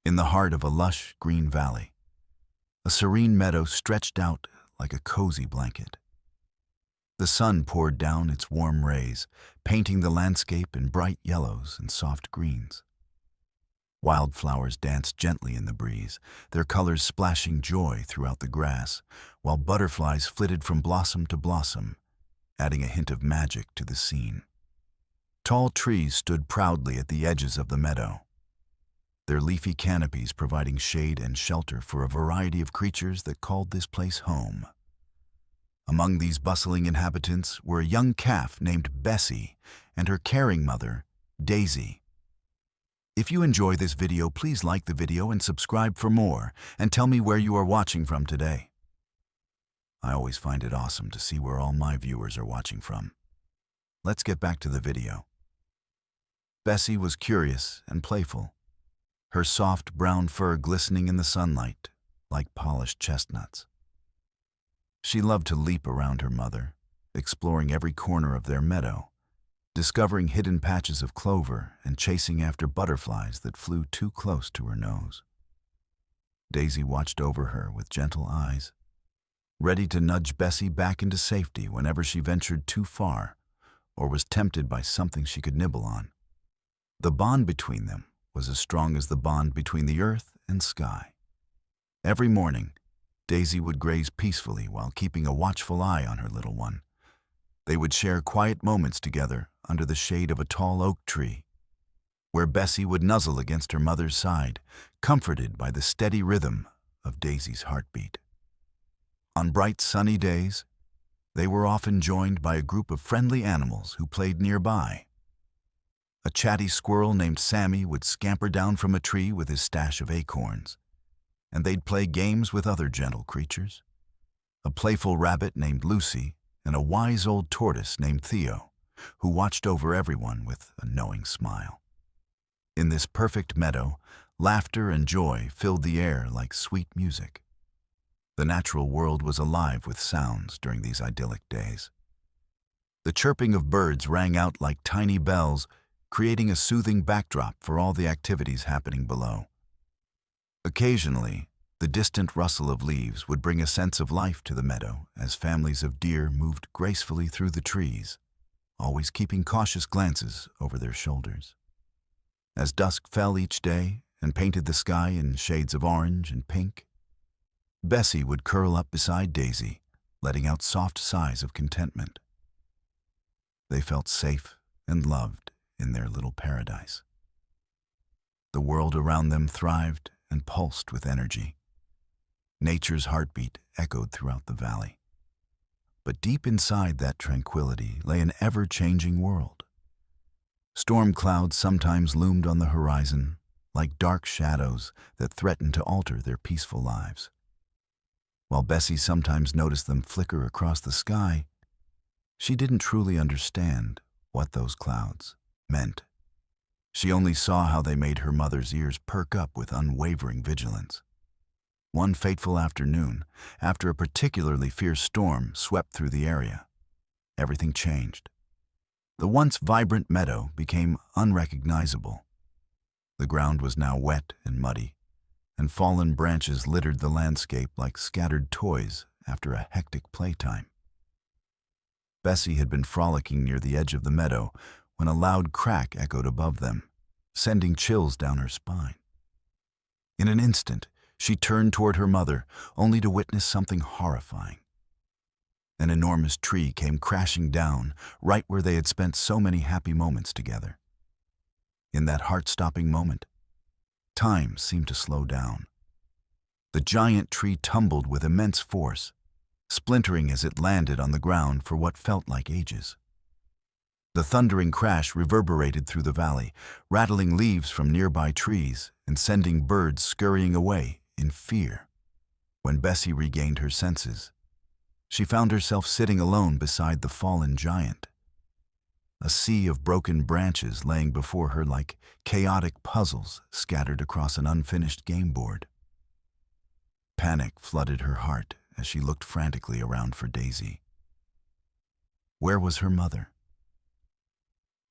In the heart of a lush, green valley, a serene meadow stretched out like a cozy blanket. The sun poured down its warm rays, painting the landscape in bright yellows and soft greens. Wildflowers danced gently in the breeze, their colors splashing joy throughout the grass, while butterflies flitted from blossom to blossom, adding a hint of magic to the scene. Tall trees stood proudly at the edges of the meadow, their leafy canopies providing shade and shelter for a variety of creatures that called this place home. Among these bustling inhabitants were a young calf named Bessie and her caring mother, Daisy. If you enjoy this video, please like the video and subscribe for more, and tell me where you are watching from today. I always find it awesome to see where all my viewers are watching from. Let's get back to the video. Bessie was curious and playful, her soft brown fur glistening in the sunlight like polished chestnuts. She loved to leap around her mother, exploring every corner of their meadow, discovering hidden patches of clover and chasing after butterflies that flew too close to her nose. Daisy watched over her with gentle eyes, ready to nudge Bessie back into safety whenever she ventured too far or was tempted by something she could nibble on. The bond between them was as strong as the bond between the earth and sky. Every morning, Daisy would graze peacefully while keeping a watchful eye on her little one. They would share quiet moments together under the shade of a tall oak tree, where Bessie would nuzzle against her mother's side, comforted by the steady rhythm of Daisy's heartbeat. On bright sunny days, they were often joined by a group of friendly animals who played nearby. A chatty squirrel named Sammy would scamper down from a tree with his stash of acorns, and they'd play games with other gentle creatures. A playful rabbit named Lucy and a wise old tortoise named Theo, who watched over everyone with a knowing smile. In this perfect meadow, laughter and joy filled the air like sweet music. The natural world was alive with sounds during these idyllic days. The chirping of birds rang out like tiny bells, creating a soothing backdrop for all the activities happening below. Occasionally, the distant rustle of leaves would bring a sense of life to the meadow as families of deer moved gracefully through the trees, always keeping cautious glances over their shoulders. As dusk fell each day and painted the sky in shades of orange and pink, Bessie would curl up beside Daisy, letting out soft sighs of contentment. They felt safe and loved in their little paradise. The world around them thrived and pulsed with energy. Nature's heartbeat echoed throughout the valley. But deep inside that tranquility lay an ever-changing world. Storm clouds sometimes loomed on the horizon, like dark shadows that threatened to alter their peaceful lives. While Bessie sometimes noticed them flicker across the sky, she didn't truly understand what those clouds meant. She only saw how they made her mother's ears perk up with unwavering vigilance. One fateful afternoon, after a particularly fierce storm swept through the area, everything changed. The once vibrant meadow became unrecognizable. The ground was now wet and muddy, and fallen branches littered the landscape like scattered toys after a hectic playtime. Bessie had been frolicking near the edge of the meadow when a loud crack echoed above them, sending chills down her spine. In an instant, she turned toward her mother, only to witness something horrifying. An enormous tree came crashing down right where they had spent so many happy moments together. In that heart-stopping moment, time seemed to slow down. The giant tree tumbled with immense force, splintering as it landed on the ground for what felt like ages. The thundering crash reverberated through the valley, rattling leaves from nearby trees and sending birds scurrying away in fear. When Bessie regained her senses, she found herself sitting alone beside the fallen giant. A sea of broken branches laying before her like chaotic puzzles scattered across an unfinished game board. Panic flooded her heart as she looked frantically around for Daisy. Where was her mother?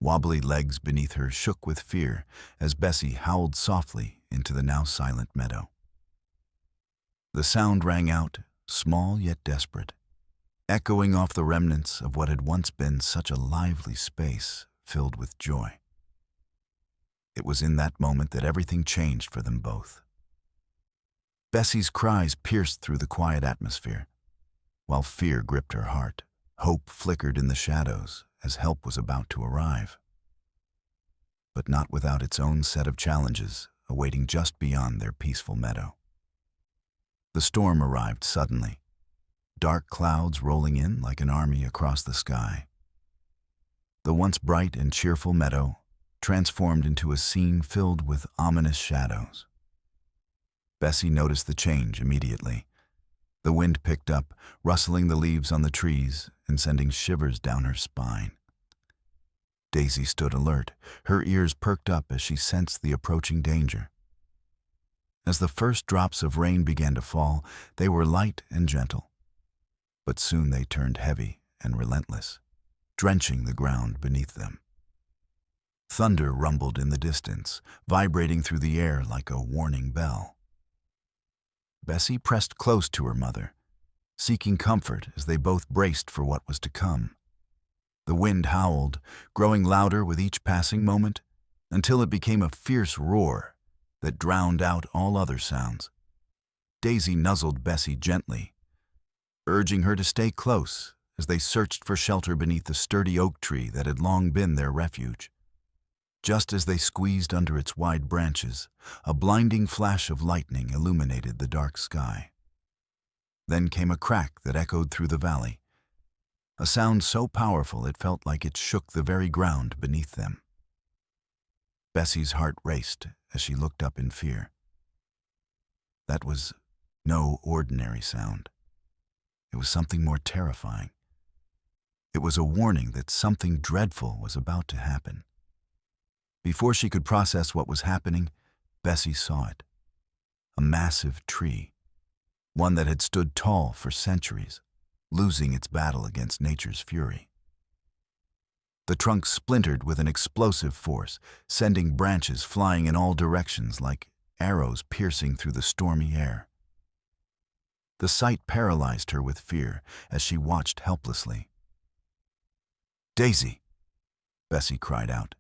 Wobbly legs beneath her shook with fear as Bessie howled softly into the now silent meadow. The sound rang out, small yet desperate, echoing off the remnants of what had once been such a lively space filled with joy. It was in that moment that everything changed for them both. Bessie's cries pierced through the quiet atmosphere, while fear gripped her heart. Hope flickered in the shadows as help was about to arrive, but not without its own set of challenges awaiting just beyond their peaceful meadow. The storm arrived suddenly, dark clouds rolling in like an army across the sky. The once bright and cheerful meadow transformed into a scene filled with ominous shadows. Bessie noticed the change immediately. The wind picked up, rustling the leaves on the trees and sending shivers down her spine. Daisy stood alert, her ears perked up as she sensed the approaching danger. As the first drops of rain began to fall, they were light and gentle, but soon they turned heavy and relentless, drenching the ground beneath them. Thunder rumbled in the distance, vibrating through the air like a warning bell. Bessie pressed close to her mother, seeking comfort as they both braced for what was to come. The wind howled, growing louder with each passing moment, until it became a fierce roar that drowned out all other sounds. Daisy nuzzled Bessie gently, urging her to stay close as they searched for shelter beneath the sturdy oak tree that had long been their refuge. Just as they squeezed under its wide branches, a blinding flash of lightning illuminated the dark sky. Then came a crack that echoed through the valley, a sound so powerful it felt like it shook the very ground beneath them. Bessie's heart raced as she looked up in fear. That was no ordinary sound. It was something more terrifying. It was a warning that something dreadful was about to happen. Before she could process what was happening, Bessie saw it. A massive tree, one that had stood tall for centuries, losing its battle against nature's fury. The trunk splintered with an explosive force, sending branches flying in all directions like arrows piercing through the stormy air. The sight paralyzed her with fear as she watched helplessly. "Daisy!" Bessie cried out,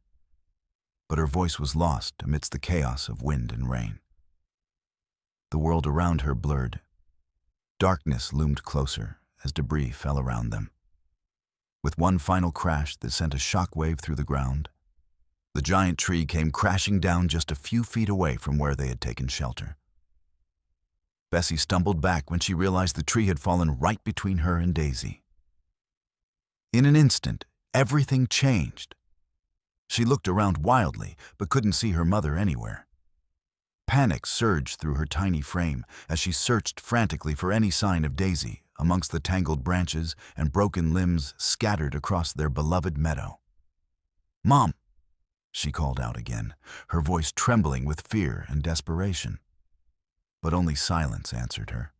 but her voice was lost amidst the chaos of wind and rain. The world around her blurred. Darkness loomed closer as debris fell around them. With one final crash that sent a shockwave through the ground, the giant tree came crashing down just a few feet away from where they had taken shelter. Bessie stumbled back when she realized the tree had fallen right between her and Daisy. In an instant, everything changed. She looked around wildly, but couldn't see her mother anywhere. Panic surged through her tiny frame as she searched frantically for any sign of Daisy amongst the tangled branches and broken limbs scattered across their beloved meadow. "Mom!" she called out again, her voice trembling with fear and desperation. But only silence answered her.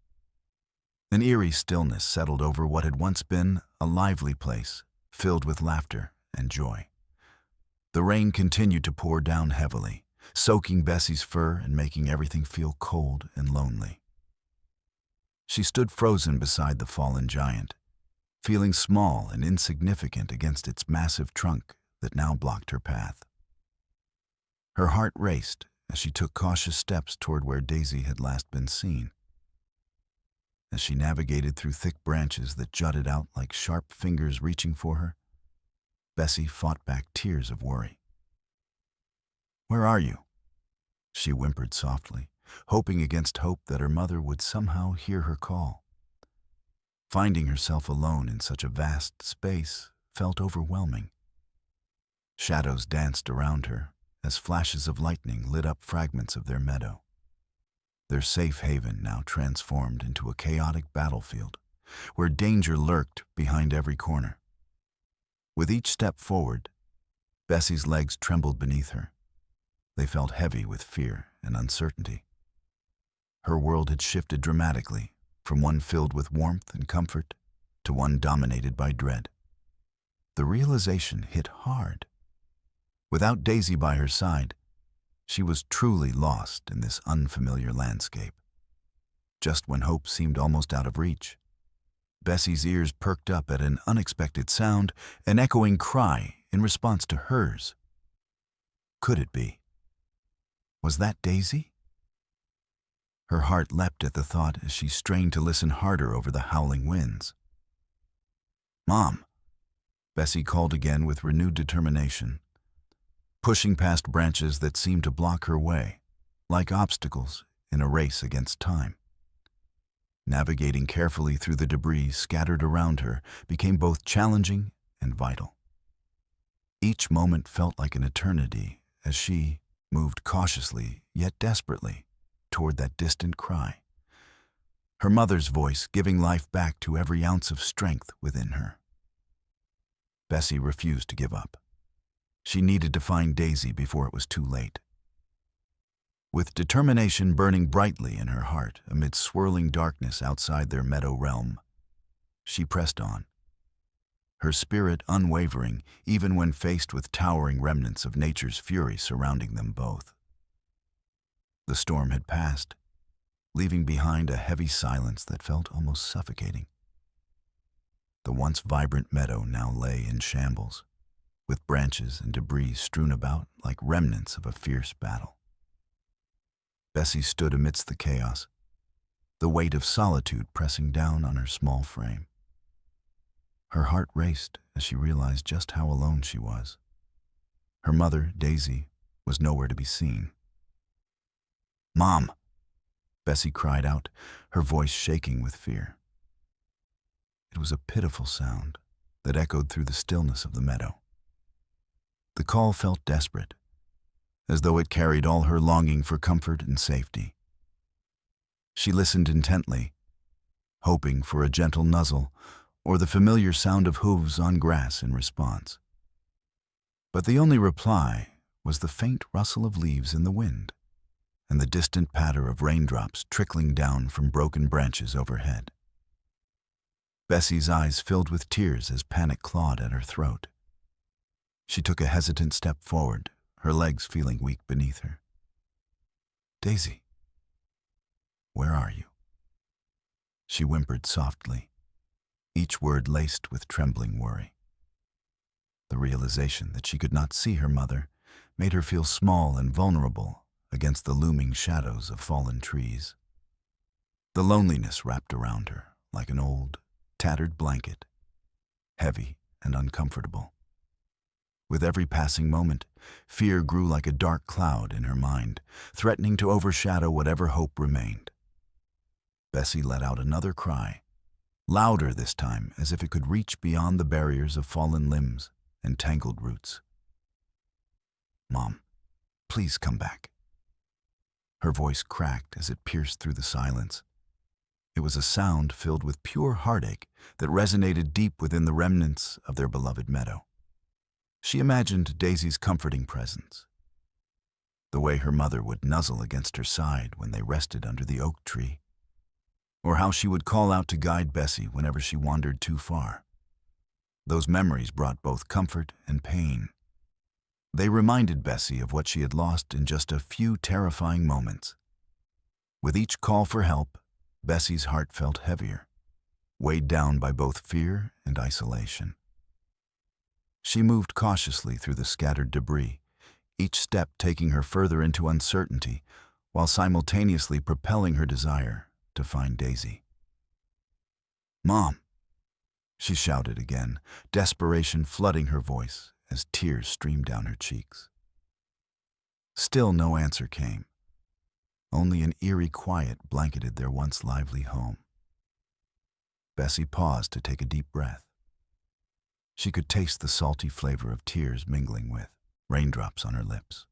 An eerie stillness settled over what had once been a lively place, filled with laughter and joy. The rain continued to pour down heavily, soaking Bessie's fur and making everything feel cold and lonely. She stood frozen beside the fallen giant, feeling small and insignificant against its massive trunk that now blocked her path. Her heart raced as she took cautious steps toward where Daisy had last been seen. As she navigated through thick branches that jutted out like sharp fingers reaching for her, Bessie fought back tears of worry. "Where are you?" she whimpered softly, hoping against hope that her mother would somehow hear her call. Finding herself alone in such a vast space felt overwhelming. Shadows danced around her as flashes of lightning lit up fragments of their meadow. Their safe haven now transformed into a chaotic battlefield, where danger lurked behind every corner. With each step forward, Bessie's legs trembled beneath her. They felt heavy with fear and uncertainty. Her world had shifted dramatically, from one filled with warmth and comfort to one dominated by dread. The realization hit hard. Without Daisy by her side, she was truly lost in this unfamiliar landscape. Just when hope seemed almost out of reach, Bessie's ears perked up at an unexpected sound, an echoing cry in response to hers. Could it be? Was that Daisy? Her heart leapt at the thought as she strained to listen harder over the howling winds. "Mom," Bessie called again with renewed determination, pushing past branches that seemed to block her way, like obstacles in a race against time. Navigating carefully through the debris scattered around her became both challenging and vital. Each moment felt like an eternity as she moved cautiously yet desperately toward that distant cry, her mother's voice giving life back to every ounce of strength within her. Bessie refused to give up. She needed to find Daisy before it was too late. With determination burning brightly in her heart amid swirling darkness outside their meadow realm, she pressed on, her spirit unwavering even when faced with towering remnants of nature's fury surrounding them both. The storm had passed, leaving behind a heavy silence that felt almost suffocating. The once vibrant meadow now lay in shambles, with branches and debris strewn about like remnants of a fierce battle. Bessie stood amidst the chaos, the weight of solitude pressing down on her small frame. Her heart raced as she realized just how alone she was. Her mother, Daisy, was nowhere to be seen. "Mom!" Bessie cried out, her voice shaking with fear. It was a pitiful sound that echoed through the stillness of the meadow. The call felt desperate, as though it carried all her longing for comfort and safety. She listened intently, hoping for a gentle nuzzle or the familiar sound of hooves on grass in response. But the only reply was the faint rustle of leaves in the wind and the distant patter of raindrops trickling down from broken branches overhead. Bessie's eyes filled with tears as panic clawed at her throat. She took a hesitant step forward, her legs feeling weak beneath her. "Daisy, where are you?" She whimpered softly, each word laced with trembling worry. The realization that she could not see her mother made her feel small and vulnerable against the looming shadows of fallen trees. The loneliness wrapped around her like an old, tattered blanket, heavy and uncomfortable. With every passing moment, fear grew like a dark cloud in her mind, threatening to overshadow whatever hope remained. Bessie let out another cry, louder this time as if it could reach beyond the barriers of fallen limbs and tangled roots. "Mom, please come back." Her voice cracked as it pierced through the silence. It was a sound filled with pure heartache that resonated deep within the remnants of their beloved meadow. She imagined Daisy's comforting presence, the way her mother would nuzzle against her side when they rested under the oak tree, or how she would call out to guide Bessie whenever she wandered too far. Those memories brought both comfort and pain. They reminded Bessie of what she had lost in just a few terrifying moments. With each call for help, Bessie's heart felt heavier, weighed down by both fear and isolation. She moved cautiously through the scattered debris, each step taking her further into uncertainty, while simultaneously propelling her desire to find Daisy. "Mom!" she shouted again, desperation flooding her voice as tears streamed down her cheeks. Still no answer came. Only an eerie quiet blanketed their once lively home. Bessie paused to take a deep breath. She could taste the salty flavor of tears mingling with raindrops on her lips.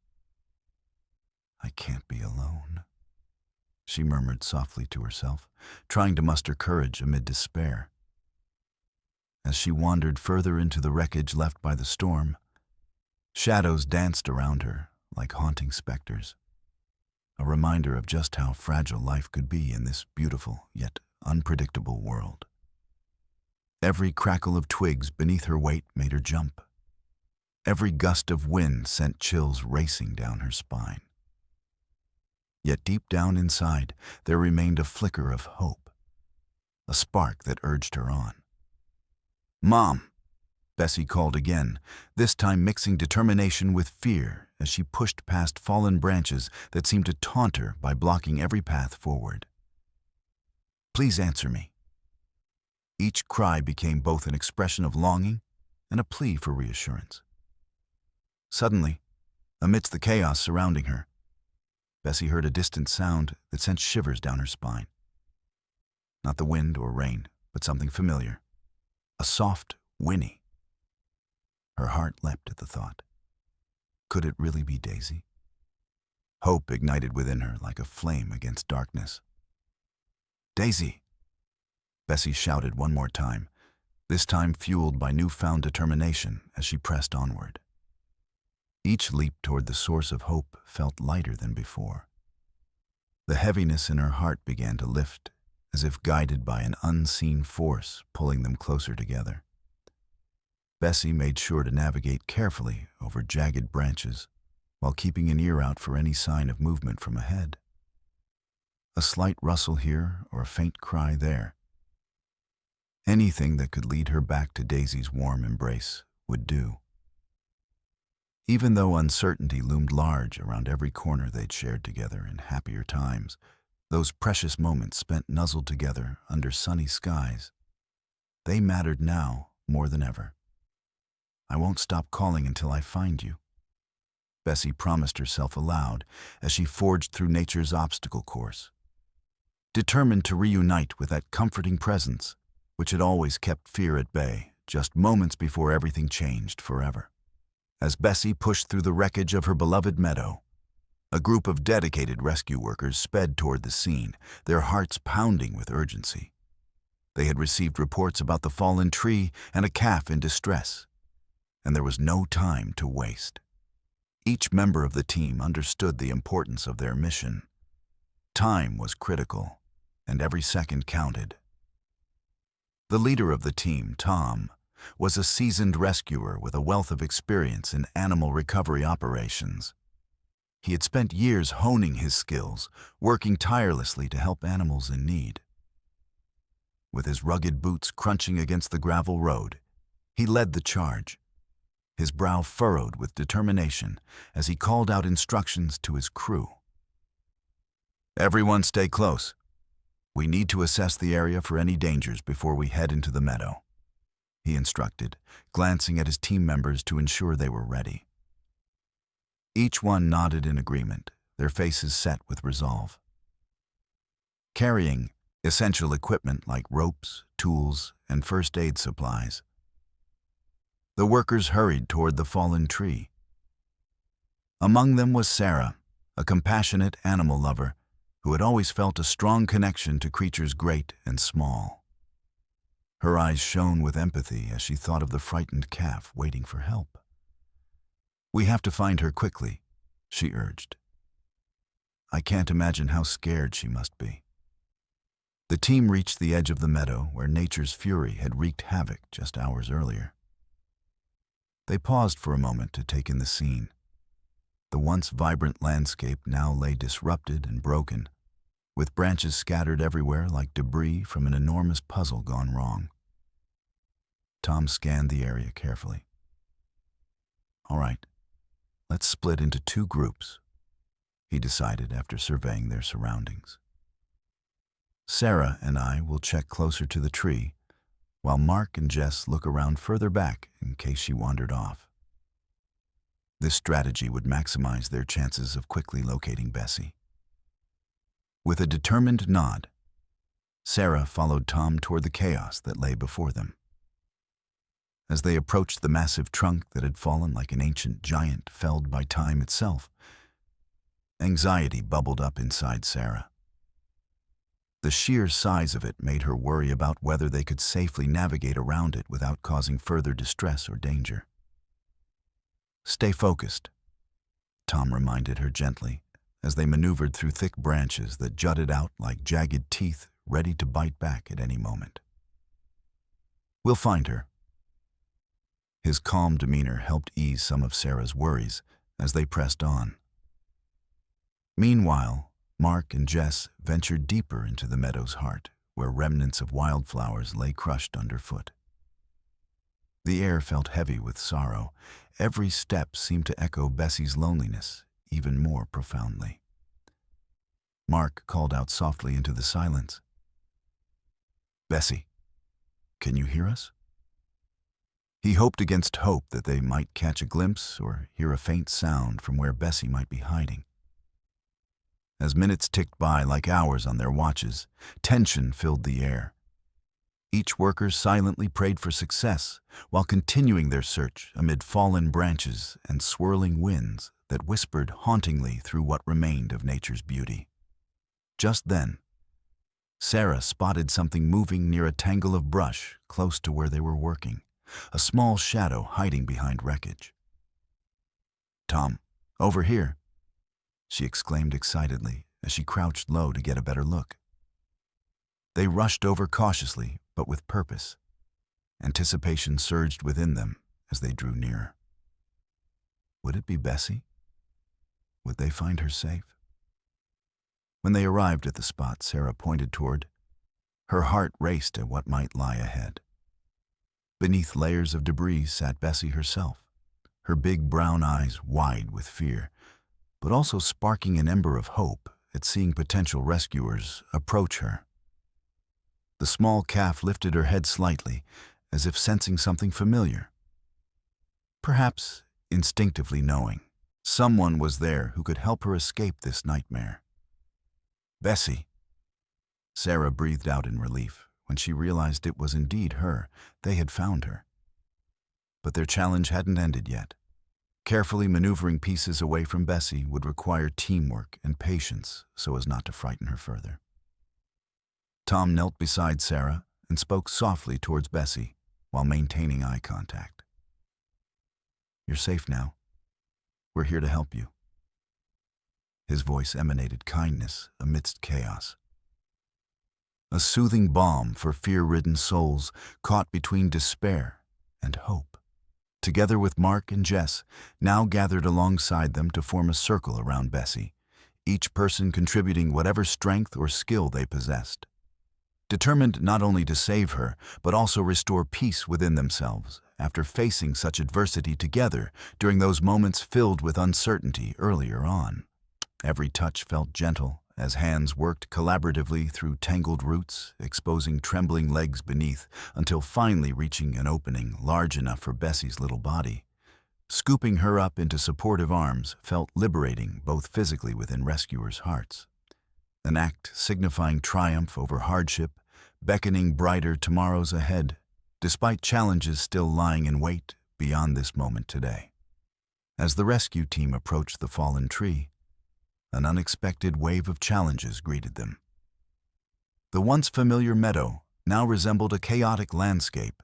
"I can't be alone," she murmured softly to herself, trying to muster courage amid despair. As she wandered further into the wreckage left by the storm, shadows danced around her like haunting specters, a reminder of just how fragile life could be in this beautiful yet unpredictable world. Every crackle of twigs beneath her weight made her jump. Every gust of wind sent chills racing down her spine. Yet deep down inside, there remained a flicker of hope, a spark that urged her on. "Mom!" Bessie called again, this time mixing determination with fear as she pushed past fallen branches that seemed to taunt her by blocking every path forward. "Please answer me." Each cry became both an expression of longing and a plea for reassurance. Suddenly, amidst the chaos surrounding her, Bessie heard a distant sound that sent shivers down her spine. Not the wind or rain, but something familiar. A soft whinny. Her heart leapt at the thought. Could it really be Daisy? Hope ignited within her like a flame against darkness. "Daisy!" Bessie shouted one more time, this time fueled by newfound determination as she pressed onward. Each leap toward the source of hope felt lighter than before. The heaviness in her heart began to lift, as if guided by an unseen force pulling them closer together. Bessie made sure to navigate carefully over jagged branches while keeping an ear out for any sign of movement from ahead. A slight rustle here or a faint cry there. Anything that could lead her back to Daisy's warm embrace would do. Even though uncertainty loomed large around every corner they'd shared together in happier times, those precious moments spent nuzzled together under sunny skies, they mattered now more than ever. "I won't stop calling until I find you," Bessie promised herself aloud as she forged through nature's obstacle course, determined to reunite with that comforting presence which had always kept fear at bay just moments before everything changed forever. As Bessie pushed through the wreckage of her beloved meadow, a group of dedicated rescue workers sped toward the scene, their hearts pounding with urgency. They had received reports about the fallen tree and a calf in distress, and there was no time to waste. Each member of the team understood the importance of their mission. Time was critical, and every second counted. The leader of the team, Tom, was a seasoned rescuer with a wealth of experience in animal recovery operations. He had spent years honing his skills, working tirelessly to help animals in need. With his rugged boots crunching against the gravel road, he led the charge, his brow furrowed with determination as he called out instructions to his crew. "Everyone stay close. We need to assess the area for any dangers before we head into the meadow," he instructed, glancing at his team members to ensure they were ready. Each one nodded in agreement, their faces set with resolve. Carrying essential equipment like ropes, tools, and first aid supplies, the workers hurried toward the fallen tree. Among them was Sarah, a compassionate animal lover who had always felt a strong connection to creatures great and small. Her eyes shone with empathy as she thought of the frightened calf waiting for help. "We have to find her quickly," she urged. "I can't imagine how scared she must be." The team reached the edge of the meadow where nature's fury had wreaked havoc just hours earlier. They paused for a moment to take in the scene. The once vibrant landscape now lay disrupted and broken, with branches scattered everywhere like debris from an enormous puzzle gone wrong. Tom scanned the area carefully. "All right, let's split into 2 groups," he decided after surveying their surroundings. "Sarah and I will check closer to the tree, while Mark and Jess look around further back in case she wandered off." This strategy would maximize their chances of quickly locating Bessie. With a determined nod, Sarah followed Tom toward the chaos that lay before them. As they approached the massive trunk that had fallen like an ancient giant felled by time itself, anxiety bubbled up inside Sarah. The sheer size of it made her worry about whether they could safely navigate around it without causing further distress or danger. "Stay focused," Tom reminded her gently as they maneuvered through thick branches that jutted out like jagged teeth ready to bite back at any moment. "We'll find her." His calm demeanor helped ease some of Sarah's worries as they pressed on. Meanwhile, Mark and Jess ventured deeper into the meadow's heart, where remnants of wildflowers lay crushed underfoot. The air felt heavy with sorrow. Every step seemed to echo Bessie's loneliness even more profoundly. Mark called out softly into the silence. "Bessie, can you hear us?" He hoped against hope that they might catch a glimpse or hear a faint sound from where Bessie might be hiding. As minutes ticked by like hours on their watches, tension filled the air. Each worker silently prayed for success while continuing their search amid fallen branches and swirling winds that whispered hauntingly through what remained of nature's beauty. Just then, Sarah spotted something moving near a tangle of brush close to where they were working, a small shadow hiding behind wreckage. "Tom, over here," she exclaimed excitedly as she crouched low to get a better look. They rushed over cautiously, but with purpose. Anticipation surged within them as they drew nearer. Would it be Bessie? Would they find her safe? When they arrived at the spot Sarah pointed toward, her heart raced at what might lie ahead. Beneath layers of debris sat Bessie herself, her big brown eyes wide with fear, but also sparking an ember of hope at seeing potential rescuers approach her. The small calf lifted her head slightly, as if sensing something familiar. Perhaps instinctively knowing someone was there who could help her escape this nightmare. "Bessie," Sarah breathed out in relief when she realized it was indeed her. They had found her. But their challenge hadn't ended yet. Carefully maneuvering pieces away from Bessie would require teamwork and patience so as not to frighten her further. Tom knelt beside Sarah and spoke softly towards Bessie while maintaining eye contact. "You're safe now. We're here to help you." His voice emanated kindness amidst chaos. A soothing balm for fear-ridden souls caught between despair and hope. Together with Mark and Jess, now gathered alongside them to form a circle around Bessie, each person contributing whatever strength or skill they possessed. Determined not only to save her, but also restore peace within themselves after facing such adversity together during those moments filled with uncertainty earlier on. Every touch felt gentle as hands worked collaboratively through tangled roots, exposing trembling legs beneath until finally reaching an opening large enough for Bessie's little body. Scooping her up into supportive arms felt liberating both physically within rescuers' hearts. An act signifying triumph over hardship, beckoning brighter tomorrows ahead, despite challenges still lying in wait beyond this moment today. As the rescue team approached the fallen tree, an unexpected wave of challenges greeted them. The once familiar meadow now resembled a chaotic landscape,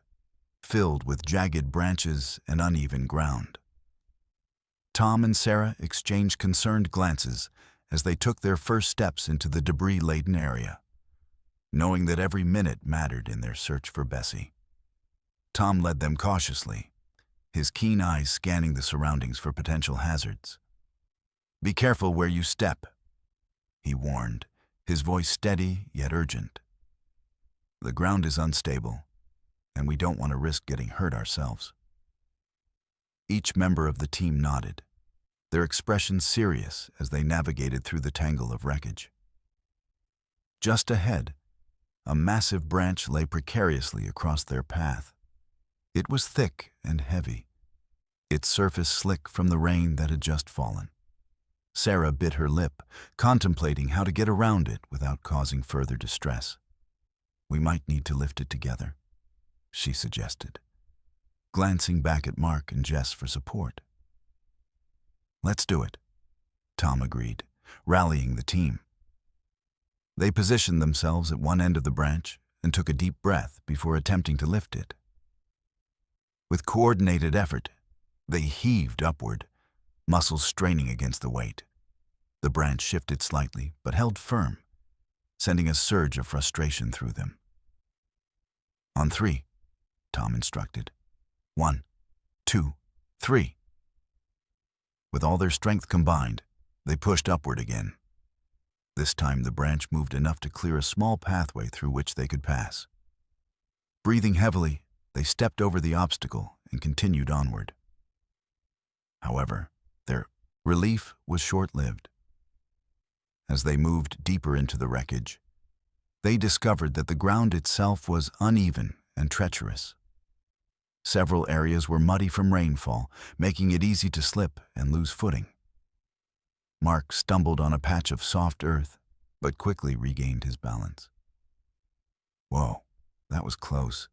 filled with jagged branches and uneven ground. Tom and Sarah exchanged concerned glances as they took their first steps into the debris-laden area, knowing that every minute mattered in their search for Bessie. Tom led them cautiously, his keen eyes scanning the surroundings for potential hazards. "Be careful where you step," he warned, his voice steady yet urgent. "The ground is unstable, and we don't want to risk getting hurt ourselves." Each member of the team nodded, their expressions serious as they navigated through the tangle of wreckage. Just ahead, a massive branch lay precariously across their path. It was thick and heavy, its surface slick from the rain that had just fallen. Sarah bit her lip, contemplating how to get around it without causing further distress. "We might need to lift it together," she suggested, glancing back at Mark and Jess for support. "Let's do it," Tom agreed, rallying the team. They positioned themselves at one end of the branch and took a deep breath before attempting to lift it. With coordinated effort, they heaved upward, muscles straining against the weight. The branch shifted slightly, but held firm, sending a surge of frustration through them. "On 3, Tom instructed. 1, 2, 3. With all their strength combined, they pushed upward again. This time the branch moved enough to clear a small pathway through which they could pass. Breathing heavily, they stepped over the obstacle and continued onward. However, their relief was short-lived. As they moved deeper into the wreckage, they discovered that the ground itself was uneven and treacherous. Several areas were muddy from rainfall, making it easy to slip and lose footing. Mark stumbled on a patch of soft earth, but quickly regained his balance. "Whoa, that was close,"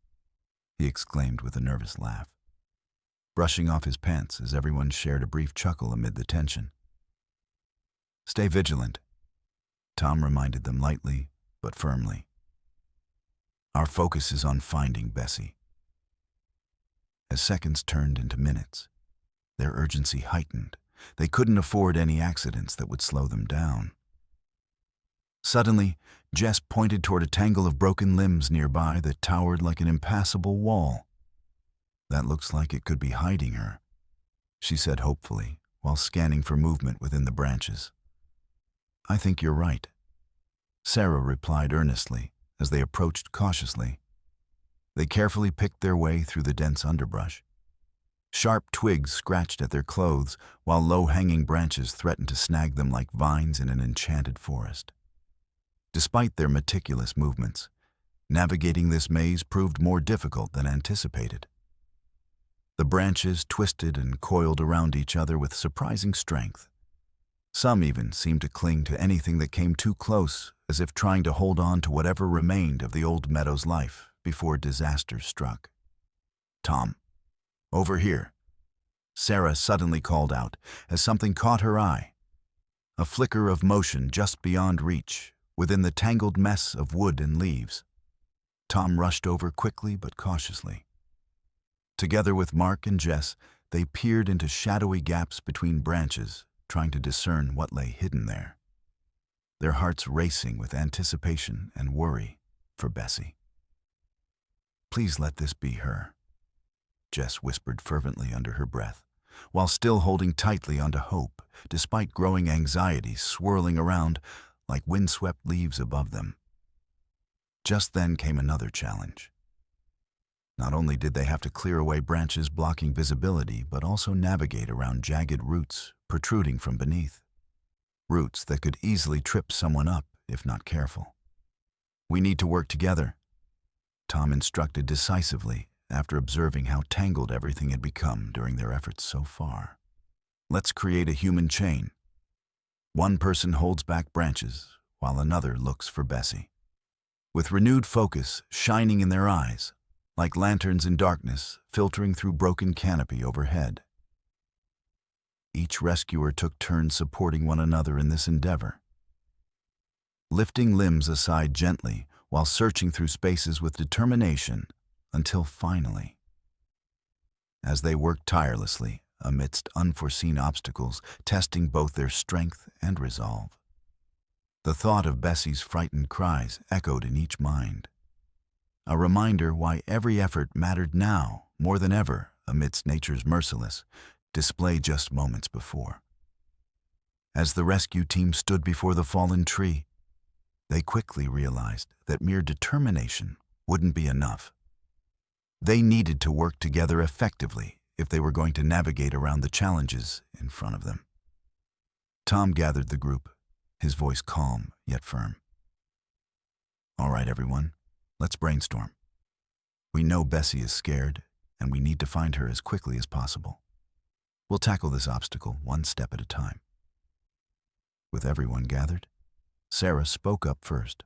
he exclaimed with a nervous laugh, brushing off his pants as everyone shared a brief chuckle amid the tension. "Stay vigilant," Tom reminded them lightly but firmly. "Our focus is on finding Bessie." As seconds turned into minutes, their urgency heightened. They couldn't afford any accidents that would slow them down. Suddenly, Jess pointed toward a tangle of broken limbs nearby that towered like an impassable wall. "That looks like it could be hiding her," she said hopefully, while scanning for movement within the branches. "I think you're right," Sarah replied earnestly as they approached cautiously. They carefully picked their way through the dense underbrush. Sharp twigs scratched at their clothes, while low-hanging branches threatened to snag them like vines in an enchanted forest. Despite their meticulous movements, navigating this maze proved more difficult than anticipated. The branches twisted and coiled around each other with surprising strength. Some even seemed to cling to anything that came too close, as if trying to hold on to whatever remained of the old meadow's life before disaster struck. "Tom, over here," Sarah suddenly called out as something caught her eye. A flicker of motion just beyond reach, within the tangled mess of wood and leaves. Tom rushed over quickly but cautiously. Together with Mark and Jess, they peered into shadowy gaps between branches, trying to discern what lay hidden there. Their hearts racing with anticipation and worry for Bessie. "Please let this be her," Jess whispered fervently under her breath, while still holding tightly onto hope, despite growing anxiety swirling around like windswept leaves above them. Just then came another challenge. Not only did they have to clear away branches blocking visibility, but also navigate around jagged roots protruding from beneath. Roots that could easily trip someone up if not careful. "We need to work together," Tom instructed decisively after observing how tangled everything had become during their efforts so far. "Let's create a human chain. One person holds back branches, while another looks for Bessie." With renewed focus shining in their eyes, like lanterns in darkness filtering through broken canopy overhead, each rescuer took turns supporting one another in this endeavor, lifting limbs aside gently while searching through spaces with determination until finally, as they worked tirelessly amidst unforeseen obstacles, testing both their strength and resolve, the thought of Bessie's frightened cries echoed in each mind, a reminder why every effort mattered now more than ever amidst nature's merciless display just moments before. As the rescue team stood before the fallen tree, they quickly realized that mere determination wouldn't be enough. They needed to work together effectively if they were going to navigate around the challenges in front of them. Tom gathered the group, his voice calm yet firm. "All right, everyone, let's brainstorm. We know Bessie is scared, and we need to find her as quickly as possible. We'll tackle this obstacle one step at a time." With everyone gathered, Sarah spoke up first.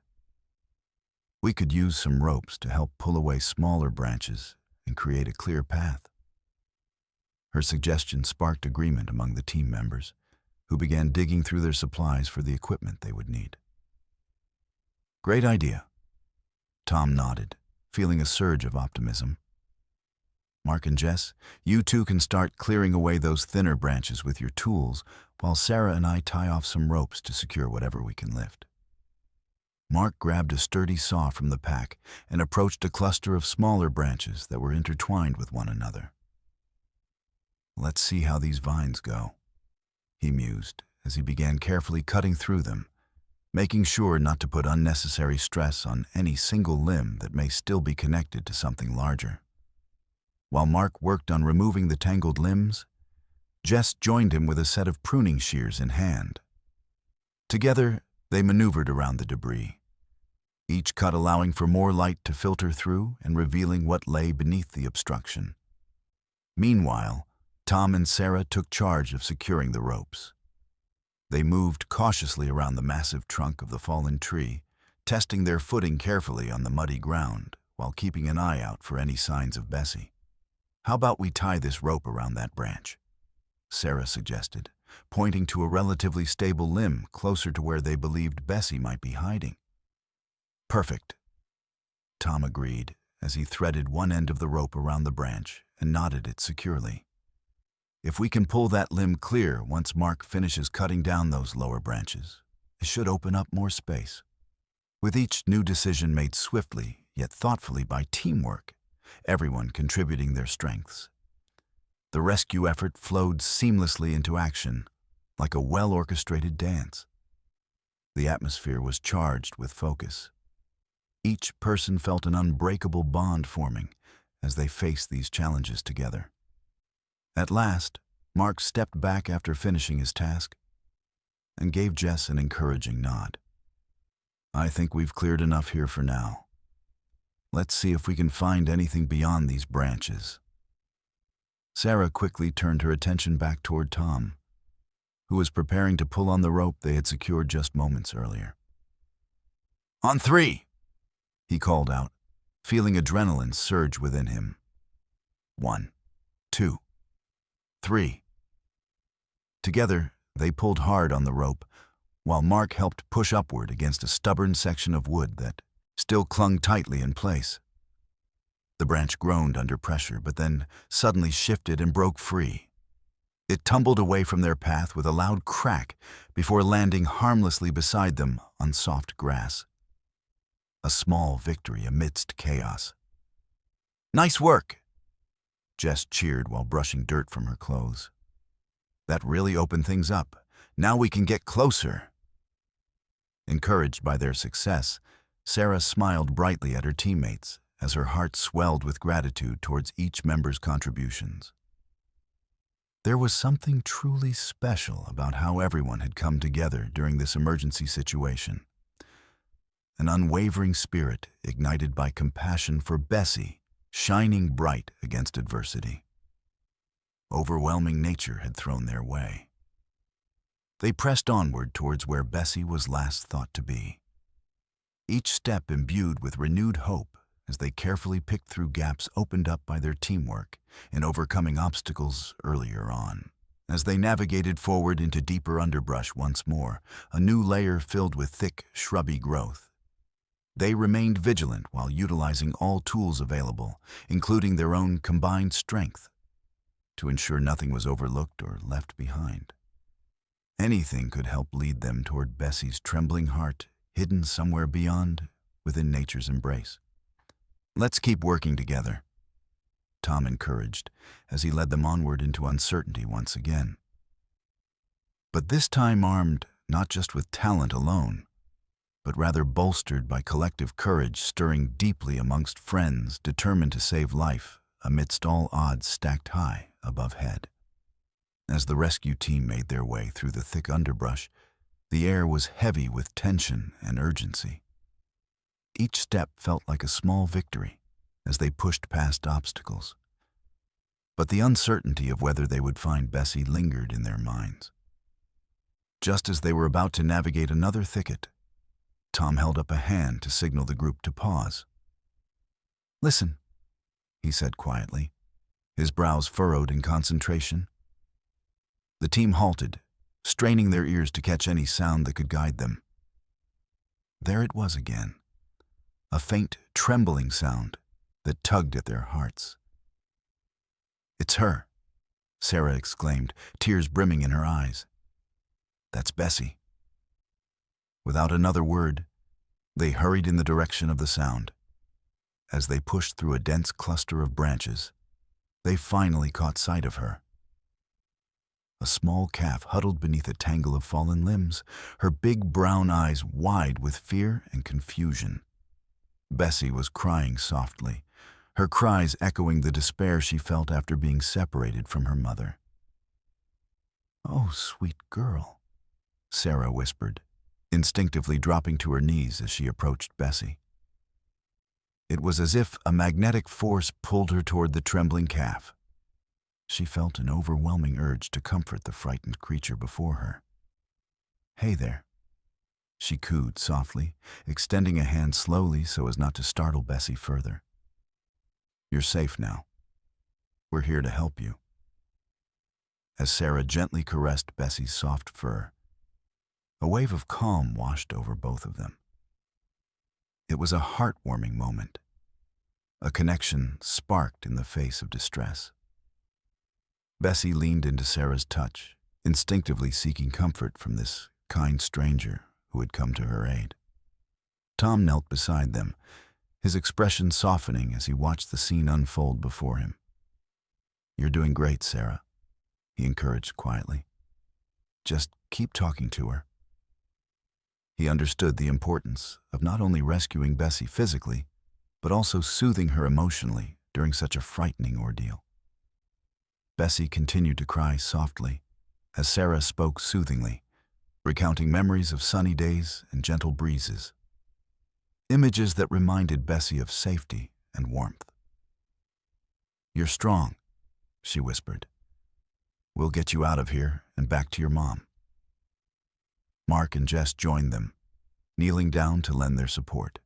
"We could use some ropes to help pull away smaller branches and create a clear path." Her suggestion sparked agreement among the team members, who began digging through their supplies for the equipment they would need. "Great idea," Tom nodded, feeling a surge of optimism. "Mark and Jess, you two can start clearing away those thinner branches with your tools, while Sarah and I tie off some ropes to secure whatever we can lift." Mark grabbed a sturdy saw from the pack and approached a cluster of smaller branches that were intertwined with one another. Let's see how these vines go, he mused as he began carefully cutting through them, making sure not to put unnecessary stress on any single limb that may still be connected to something larger. While Mark worked on removing the tangled limbs, Jess joined him with a set of pruning shears in hand. Together, they maneuvered around the debris, each cut allowing for more light to filter through and revealing what lay beneath the obstruction. Meanwhile, Tom and Sarah took charge of securing the ropes. They moved cautiously around the massive trunk of the fallen tree, testing their footing carefully on the muddy ground while keeping an eye out for any signs of Bessie. "How about we tie this rope around that branch?" Sarah suggested, pointing to a relatively stable limb closer to where they believed Bessie might be hiding. "Perfect," Tom agreed as he threaded one end of the rope around the branch and knotted it securely. "If we can pull that limb clear once Mark finishes cutting down those lower branches, it should open up more space." With each new decision made swiftly yet thoughtfully by teamwork, everyone contributing their strengths, the rescue effort flowed seamlessly into action, like a well-orchestrated dance. The atmosphere was charged with focus. Each person felt an unbreakable bond forming as they faced these challenges together. At last, Mark stepped back after finishing his task and gave Jess an encouraging nod. "I think we've cleared enough here for now. Let's see if we can find anything beyond these branches." Sarah quickly turned her attention back toward Tom, who was preparing to pull on the rope they had secured just moments earlier. "On three," he called out, feeling adrenaline surge within him. 1, 2, 3. Together, they pulled hard on the rope, while Mark helped push upward against a stubborn section of wood that still clung tightly in place. The branch groaned under pressure, but then suddenly shifted and broke free. It tumbled away from their path with a loud crack before landing harmlessly beside them on soft grass. A small victory amidst chaos. "Nice work!" Jess cheered while brushing dirt from her clothes. "That really opened things up. Now we can get closer." Encouraged by their success, Sarah smiled brightly at her teammates as her heart swelled with gratitude towards each member's contributions. There was something truly special about how everyone had come together during this emergency situation. An unwavering spirit ignited by compassion for Bessie, shining bright against adversity. Overwhelming nature had thrown their way. They pressed onward towards where Bessie was last thought to be, each step imbued with renewed hope as they carefully picked through gaps opened up by their teamwork in overcoming obstacles earlier on. As they navigated forward into deeper underbrush once more, a new layer filled with thick, shrubby growth. They remained vigilant while utilizing all tools available, including their own combined strength, to ensure nothing was overlooked or left behind. Anything could help lead them toward Bessie's trembling heart, hidden somewhere beyond, within nature's embrace. "Let's keep working together," Tom encouraged as he led them onward into uncertainty once again. But this time armed not just with talent alone, but rather bolstered by collective courage stirring deeply amongst friends determined to save life amidst all odds stacked high above head. As the rescue team made their way through the thick underbrush, the air was heavy with tension and urgency. Each step felt like a small victory as they pushed past obstacles. But the uncertainty of whether they would find Bessie lingered in their minds. Just as they were about to navigate another thicket, Tom held up a hand to signal the group to pause. "Listen," he said quietly, his brows furrowed in concentration. The team halted, straining their ears to catch any sound that could guide them. There it was again, a faint, trembling sound that tugged at their hearts. "It's her," Sarah exclaimed, tears brimming in her eyes. "That's Bessie." Without another word, they hurried in the direction of the sound. As they pushed through a dense cluster of branches, they finally caught sight of her, a small calf huddled beneath a tangle of fallen limbs, her big brown eyes wide with fear and confusion. Bessie was crying softly, her cries echoing the despair she felt after being separated from her mother. "Oh, sweet girl," Sarah whispered, instinctively dropping to her knees as she approached Bessie. It was as if a magnetic force pulled her toward the trembling calf. She felt an overwhelming urge to comfort the frightened creature before her. "Hey there," she cooed softly, extending a hand slowly so as not to startle Bessie further. "You're safe now. We're here to help you." As Sarah gently caressed Bessie's soft fur, a wave of calm washed over both of them. It was a heartwarming moment. A connection sparked in the face of distress. Bessie leaned into Sarah's touch, instinctively seeking comfort from this kind stranger who had come to her aid. Tom knelt beside them, his expression softening as he watched the scene unfold before him. "You're doing great, Sarah," he encouraged quietly. "Just keep talking to her." He understood the importance of not only rescuing Bessie physically, but also soothing her emotionally during such a frightening ordeal. Bessie continued to cry softly as Sarah spoke soothingly, recounting memories of sunny days and gentle breezes, images that reminded Bessie of safety and warmth. "You're strong," she whispered. "We'll get you out of here and back to your mom." Mark and Jess joined them, kneeling down to lend their support.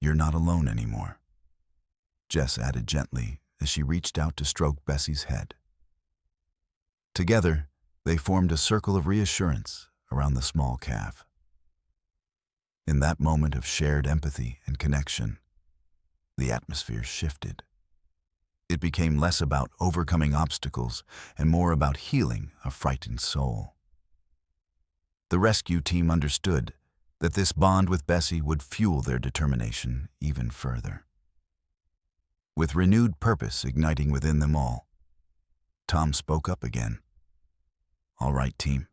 "You're not alone anymore," Jess added gently as she reached out to stroke Bessie's head. Together, they formed a circle of reassurance around the small calf. In that moment of shared empathy and connection, the atmosphere shifted. It became less about overcoming obstacles and more about healing a frightened soul. The rescue team understood that this bond with Bessie would fuel their determination even further. With renewed purpose igniting within them all, Tom spoke up again. "All right, team.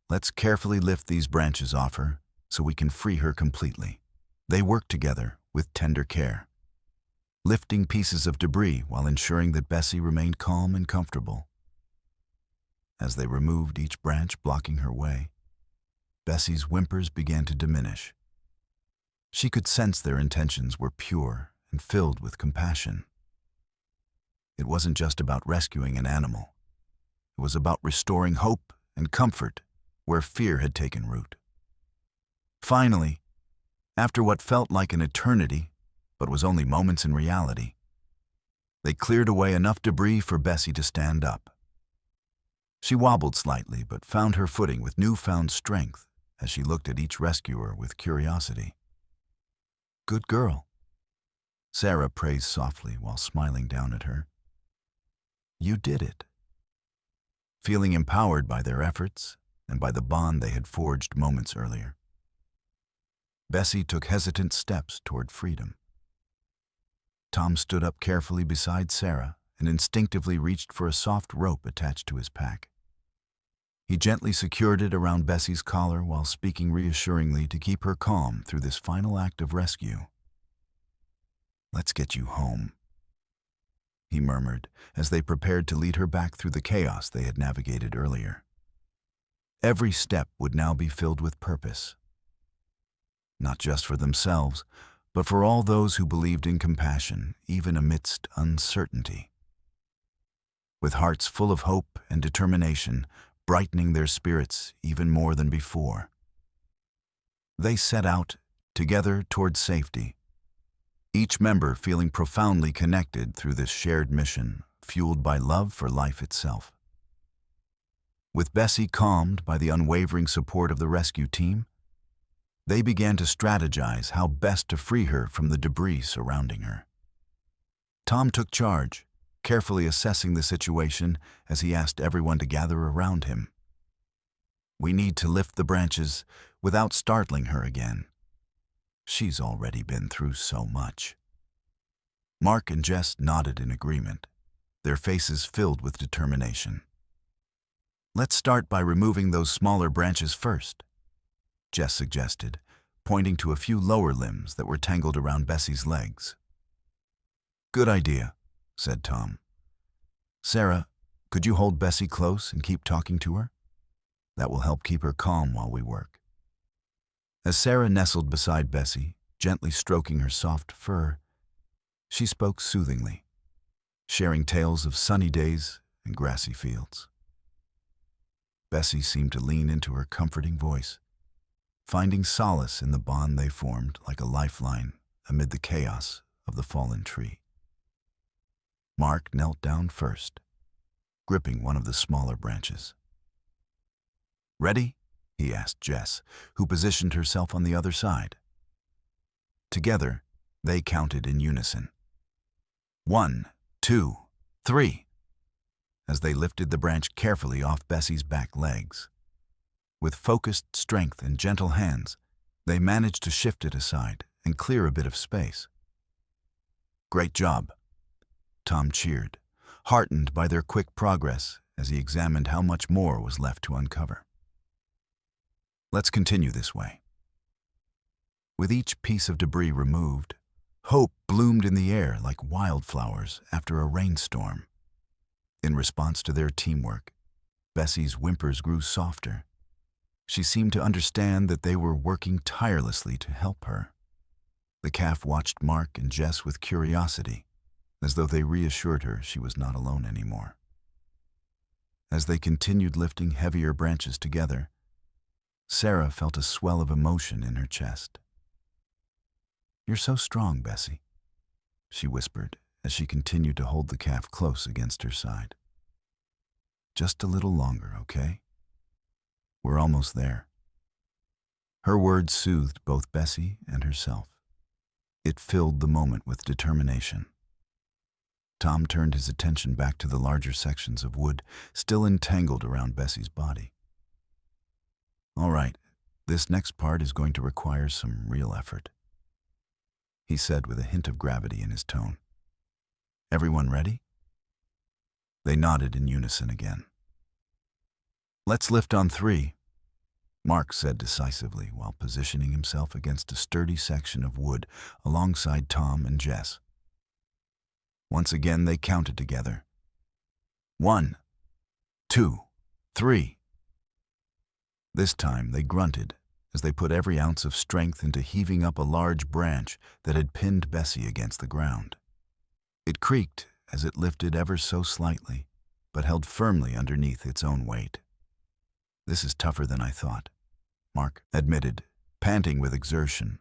Let's carefully lift these branches off her so we can free her completely." They worked together with tender care, lifting pieces of debris while ensuring that Bessie remained calm and comfortable. As they removed each branch blocking her way, Bessie's whimpers began to diminish. She could sense their intentions were pure and filled with compassion. It wasn't just about rescuing an animal. It was about restoring hope and comfort where fear had taken root. Finally, after what felt like an eternity, but was only moments in reality, they cleared away enough debris for Bessie to stand up. She wobbled slightly, but found her footing with newfound strength as she looked at each rescuer with curiosity. "Good girl," Sarah praised softly while smiling down at her. "You did it." Feeling empowered by their efforts and by the bond they had forged moments earlier, Bessie took hesitant steps toward freedom. Tom stood up carefully beside Sarah and instinctively reached for a soft rope attached to his pack. He gently secured it around Bessie's collar while speaking reassuringly to keep her calm through this final act of rescue. "Let's get you home," he murmured as they prepared to lead her back through the chaos they had navigated earlier. Every step would now be filled with purpose, not just for themselves, but for all those who believed in compassion, even amidst uncertainty. With hearts full of hope and determination, brightening their spirits even more than before, they set out together toward safety, each member feeling profoundly connected through this shared mission, fueled by love for life itself. With Bessie calmed by the unwavering support of the rescue team, they began to strategize how best to free her from the debris surrounding her. Tom took charge, carefully assessing the situation as he asked everyone to gather around him. "We need to lift the branches without startling her again. She's already been through so much." Mark and Jess nodded in agreement, their faces filled with determination. Let's start by removing those smaller branches first, Jess suggested, pointing to a few lower limbs that were tangled around Bessie's legs. Good idea, said Tom. Sarah, could you hold Bessie close and keep talking to her? That will help keep her calm while we work. As Sarah nestled beside Bessie, gently stroking her soft fur, she spoke soothingly, sharing tales of sunny days and grassy fields. Bessie seemed to lean into her comforting voice, finding solace in the bond they formed like a lifeline amid the chaos of the fallen tree. Mark knelt down first, gripping one of the smaller branches. Ready? He asked Jess, who positioned herself on the other side. Together, they counted in unison. 1, 2, 3, as they lifted the branch carefully off Bessie's back legs. With focused strength and gentle hands, they managed to shift it aside and clear a bit of space. Great job, Tom cheered, heartened by their quick progress as he examined how much more was left to uncover. Let's continue this way. With each piece of debris removed, hope bloomed in the air like wildflowers after a rainstorm. In response to their teamwork, Bessie's whimpers grew softer. She seemed to understand that they were working tirelessly to help her. The calf watched Mark and Jess with curiosity, as though they reassured her she was not alone anymore. As they continued lifting heavier branches together, Sarah felt a swell of emotion in her chest. "You're so strong, Bessie," she whispered as she continued to hold the calf close against her side. "Just a little longer, okay? We're almost there." Her words soothed both Bessie and herself. It filled the moment with determination. Tom turned his attention back to the larger sections of wood still entangled around Bessie's body. "All right, this next part is going to require some real effort," he said with a hint of gravity in his tone. "Everyone ready?" They nodded in unison again. "Let's lift on 3, Mark said decisively while positioning himself against a sturdy section of wood alongside Tom and Jess. Once again they counted together. 1, 2, 3. This time they grunted as they put every ounce of strength into heaving up a large branch that had pinned Bessie against the ground. It creaked as it lifted ever so slightly, but held firmly underneath its own weight. "This is tougher than I thought," Mark admitted, panting with exertion,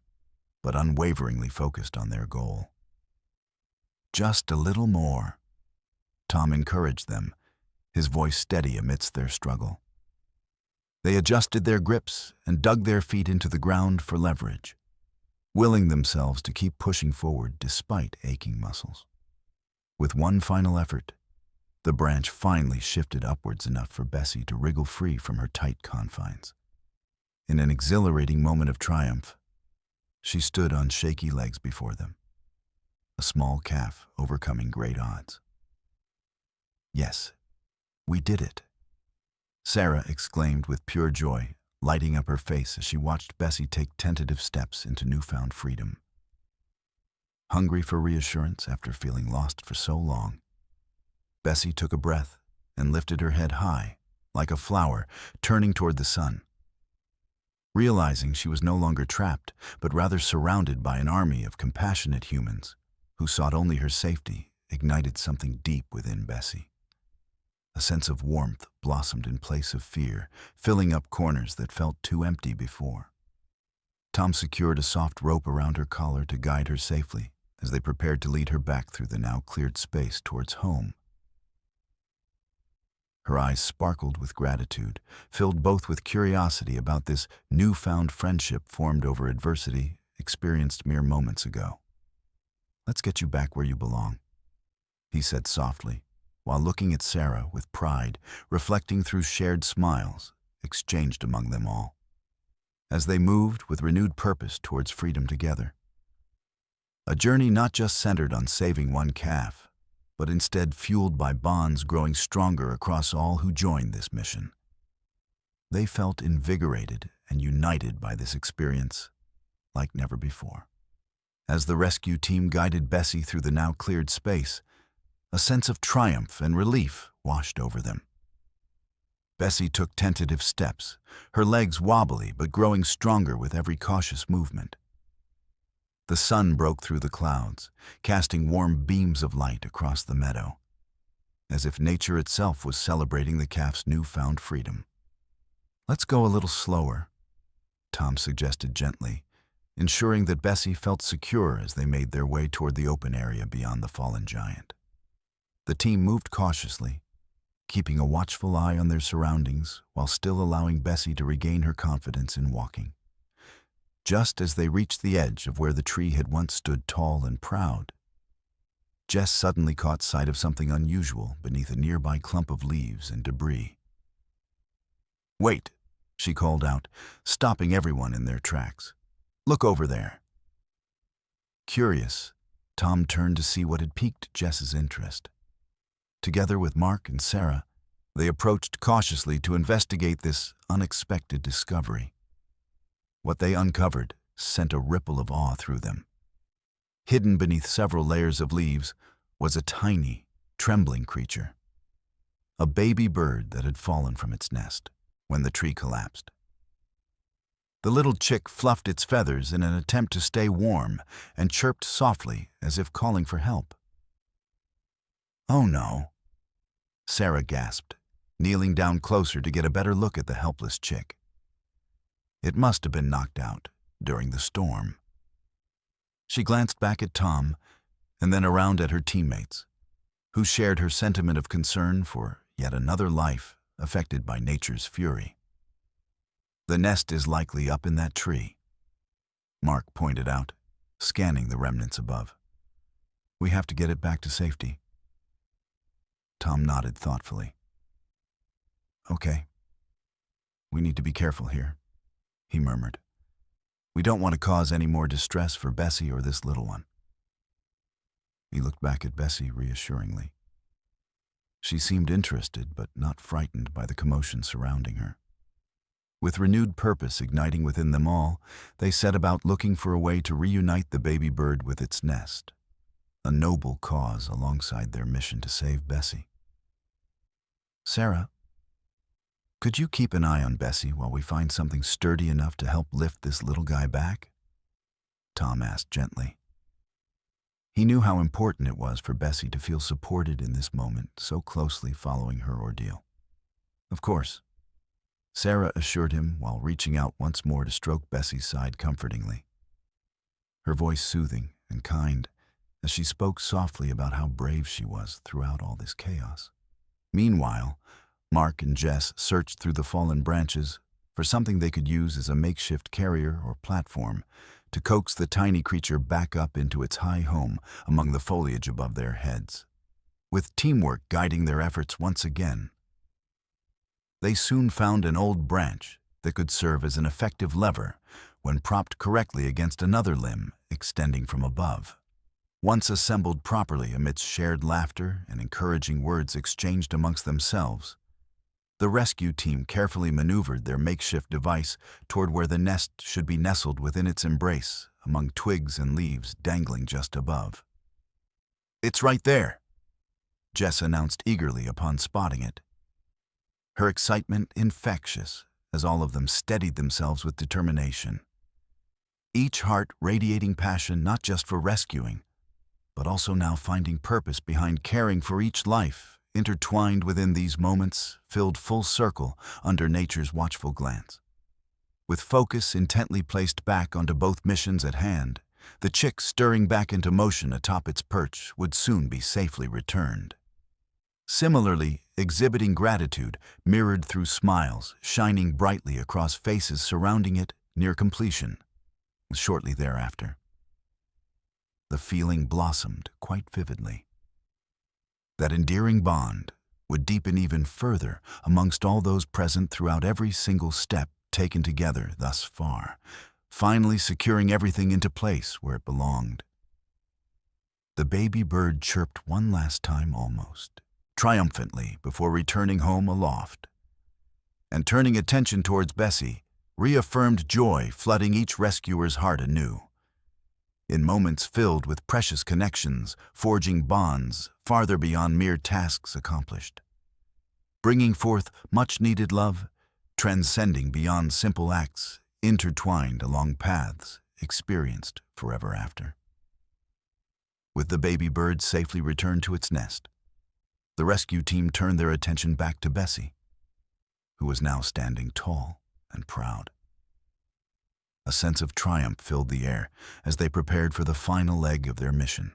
but unwaveringly focused on their goal. "Just a little more," Tom encouraged them, his voice steady amidst their struggle. They adjusted their grips and dug their feet into the ground for leverage, willing themselves to keep pushing forward despite aching muscles. With one final effort, the branch finally shifted upwards enough for Bessie to wriggle free from her tight confines. In an exhilarating moment of triumph, she stood on shaky legs before them, a small calf overcoming great odds. "Yes, we did it," Sarah exclaimed with pure joy, lighting up her face as she watched Bessie take tentative steps into newfound freedom. Hungry for reassurance after feeling lost for so long, Bessie took a breath and lifted her head high, like a flower, turning toward the sun. Realizing she was no longer trapped, but rather surrounded by an army of compassionate humans who sought only her safety, ignited something deep within Bessie. A sense of warmth blossomed in place of fear, filling up corners that felt too empty before. Tom secured a soft rope around her collar to guide her safely as they prepared to lead her back through the now cleared space towards home. Her eyes sparkled with gratitude, filled both with curiosity about this newfound friendship formed over adversity experienced mere moments ago. "Let's get you back where you belong," he said softly, while looking at Sarah with pride, reflecting through shared smiles exchanged among them all, as they moved with renewed purpose towards freedom together. A journey not just centered on saving one calf, but instead fueled by bonds growing stronger across all who joined this mission. They felt invigorated and united by this experience like never before. As the rescue team guided Bessie through the now cleared space, a sense of triumph and relief washed over them. Bessie took tentative steps, her legs wobbly but growing stronger with every cautious movement. The sun broke through the clouds, casting warm beams of light across the meadow, as if nature itself was celebrating the calf's newfound freedom. "Let's go a little slower," Tom suggested gently, ensuring that Bessie felt secure as they made their way toward the open area beyond the fallen giant. The team moved cautiously, keeping a watchful eye on their surroundings while still allowing Bessie to regain her confidence in walking. Just as they reached the edge of where the tree had once stood tall and proud, Jess suddenly caught sight of something unusual beneath a nearby clump of leaves and debris. "Wait," she called out, stopping everyone in their tracks. "Look over there." Curious, Tom turned to see what had piqued Jess's interest. Together with Mark and Sarah, they approached cautiously to investigate this unexpected discovery. What they uncovered sent a ripple of awe through them. Hidden beneath several layers of leaves was a tiny, trembling creature. A baby bird that had fallen from its nest when the tree collapsed. The little chick fluffed its feathers in an attempt to stay warm and chirped softly as if calling for help. "Oh no," Sarah gasped, kneeling down closer to get a better look at the helpless chick. It must have been knocked out during the storm. She glanced back at Tom and then around at her teammates, who shared her sentiment of concern for yet another life affected by nature's fury. "The nest is likely up in that tree," Mark pointed out, scanning the remnants above. "We have to get it back to safety." Tom nodded thoughtfully. "Okay. We need to be careful here," he murmured. "We don't want to cause any more distress for Bessie or this little one." He looked back at Bessie reassuringly. She seemed interested but not frightened by the commotion surrounding her. With renewed purpose igniting within them all, they set about looking for a way to reunite the baby bird with its nest, a noble cause alongside their mission to save Bessie. "Sarah, could you keep an eye on Bessie while we find something sturdy enough to help lift this little guy back?" Tom asked gently. He knew how important it was for Bessie to feel supported in this moment, so closely following her ordeal. "Of course," Sarah assured him while reaching out once more to stroke Bessie's side comfortingly, her voice soothing and kind as she spoke softly about how brave she was throughout all this chaos. Meanwhile, Mark and Jess searched through the fallen branches for something they could use as a makeshift carrier or platform to coax the tiny creature back up into its high home among the foliage above their heads. With teamwork guiding their efforts once again, they soon found an old branch that could serve as an effective lever when propped correctly against another limb extending from above. Once assembled properly amidst shared laughter and encouraging words exchanged amongst themselves, the rescue team carefully maneuvered their makeshift device toward where the nest should be nestled within its embrace among twigs and leaves dangling just above. "It's right there," Jess announced eagerly upon spotting it, her excitement infectious as all of them steadied themselves with determination, each heart radiating passion not just for rescuing, but also now finding purpose behind caring for each life intertwined within these moments filled full circle under nature's watchful glance. With focus intently placed back onto both missions at hand, the chick stirring back into motion atop its perch would soon be safely returned. Similarly, exhibiting gratitude mirrored through smiles shining brightly across faces surrounding it near completion. Shortly thereafter, the feeling blossomed quite vividly. That endearing bond would deepen even further amongst all those present throughout every single step taken together thus far, finally securing everything into place where it belonged. The baby bird chirped one last time almost, triumphantly before returning home aloft. and turning attention towards Bessie, reaffirmed joy flooding each rescuer's heart anew. In moments filled with precious connections, forging bonds farther beyond mere tasks accomplished. Bringing forth much-needed love, transcending beyond simple acts, intertwined along paths experienced forever after. With the baby bird safely returned to its nest, the rescue team turned their attention back to Bessie, who was now standing tall and proud. A sense of triumph filled the air as they prepared for the final leg of their mission,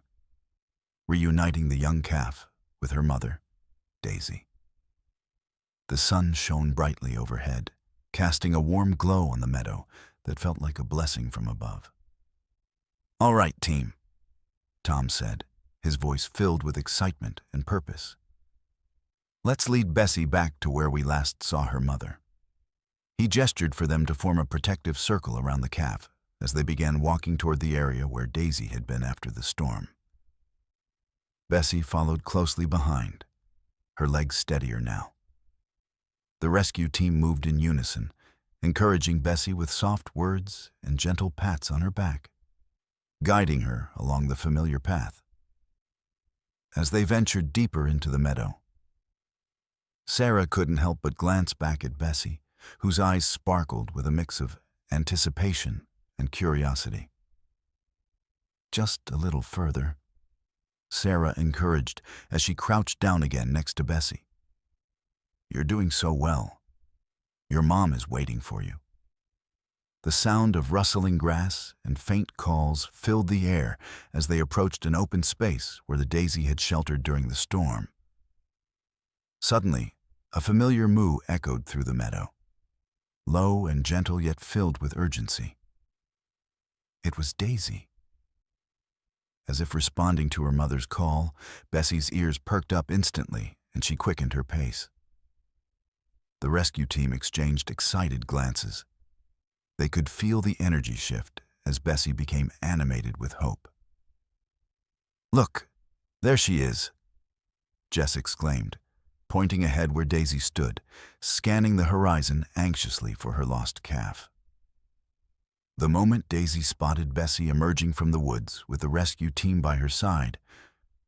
reuniting the young calf with her mother, Daisy. The sun shone brightly overhead, casting a warm glow on the meadow that felt like a blessing from above. "All right, team," Tom said, his voice filled with excitement and purpose. "Let's lead Bessie back to where we last saw her mother." He gestured for them to form a protective circle around the calf as they began walking toward the area where Daisy had been after the storm. Bessie followed closely behind, her legs steadier now. The rescue team moved in unison, encouraging Bessie with soft words and gentle pats on her back, guiding her along the familiar path. As they ventured deeper into the meadow, Sarah couldn't help but glance back at Bessie, whose eyes sparkled with a mix of anticipation and curiosity. "Just a little further," Sarah encouraged as she crouched down again next to Bessie. "You're doing so well. Your mom is waiting for you." The sound of rustling grass and faint calls filled the air as they approached an open space where the Daisy had sheltered during the storm. Suddenly, a familiar moo echoed through the meadow, low and gentle yet filled with urgency. It was Daisy. As if responding to her mother's call, Bessie's ears perked up instantly and she quickened her pace. The rescue team exchanged excited glances. They could feel the energy shift as Bessie became animated with hope. "Look, there she is," Jess exclaimed, pointing ahead where Daisy stood, scanning the horizon anxiously for her lost calf. The moment Daisy spotted Bessie emerging from the woods with the rescue team by her side,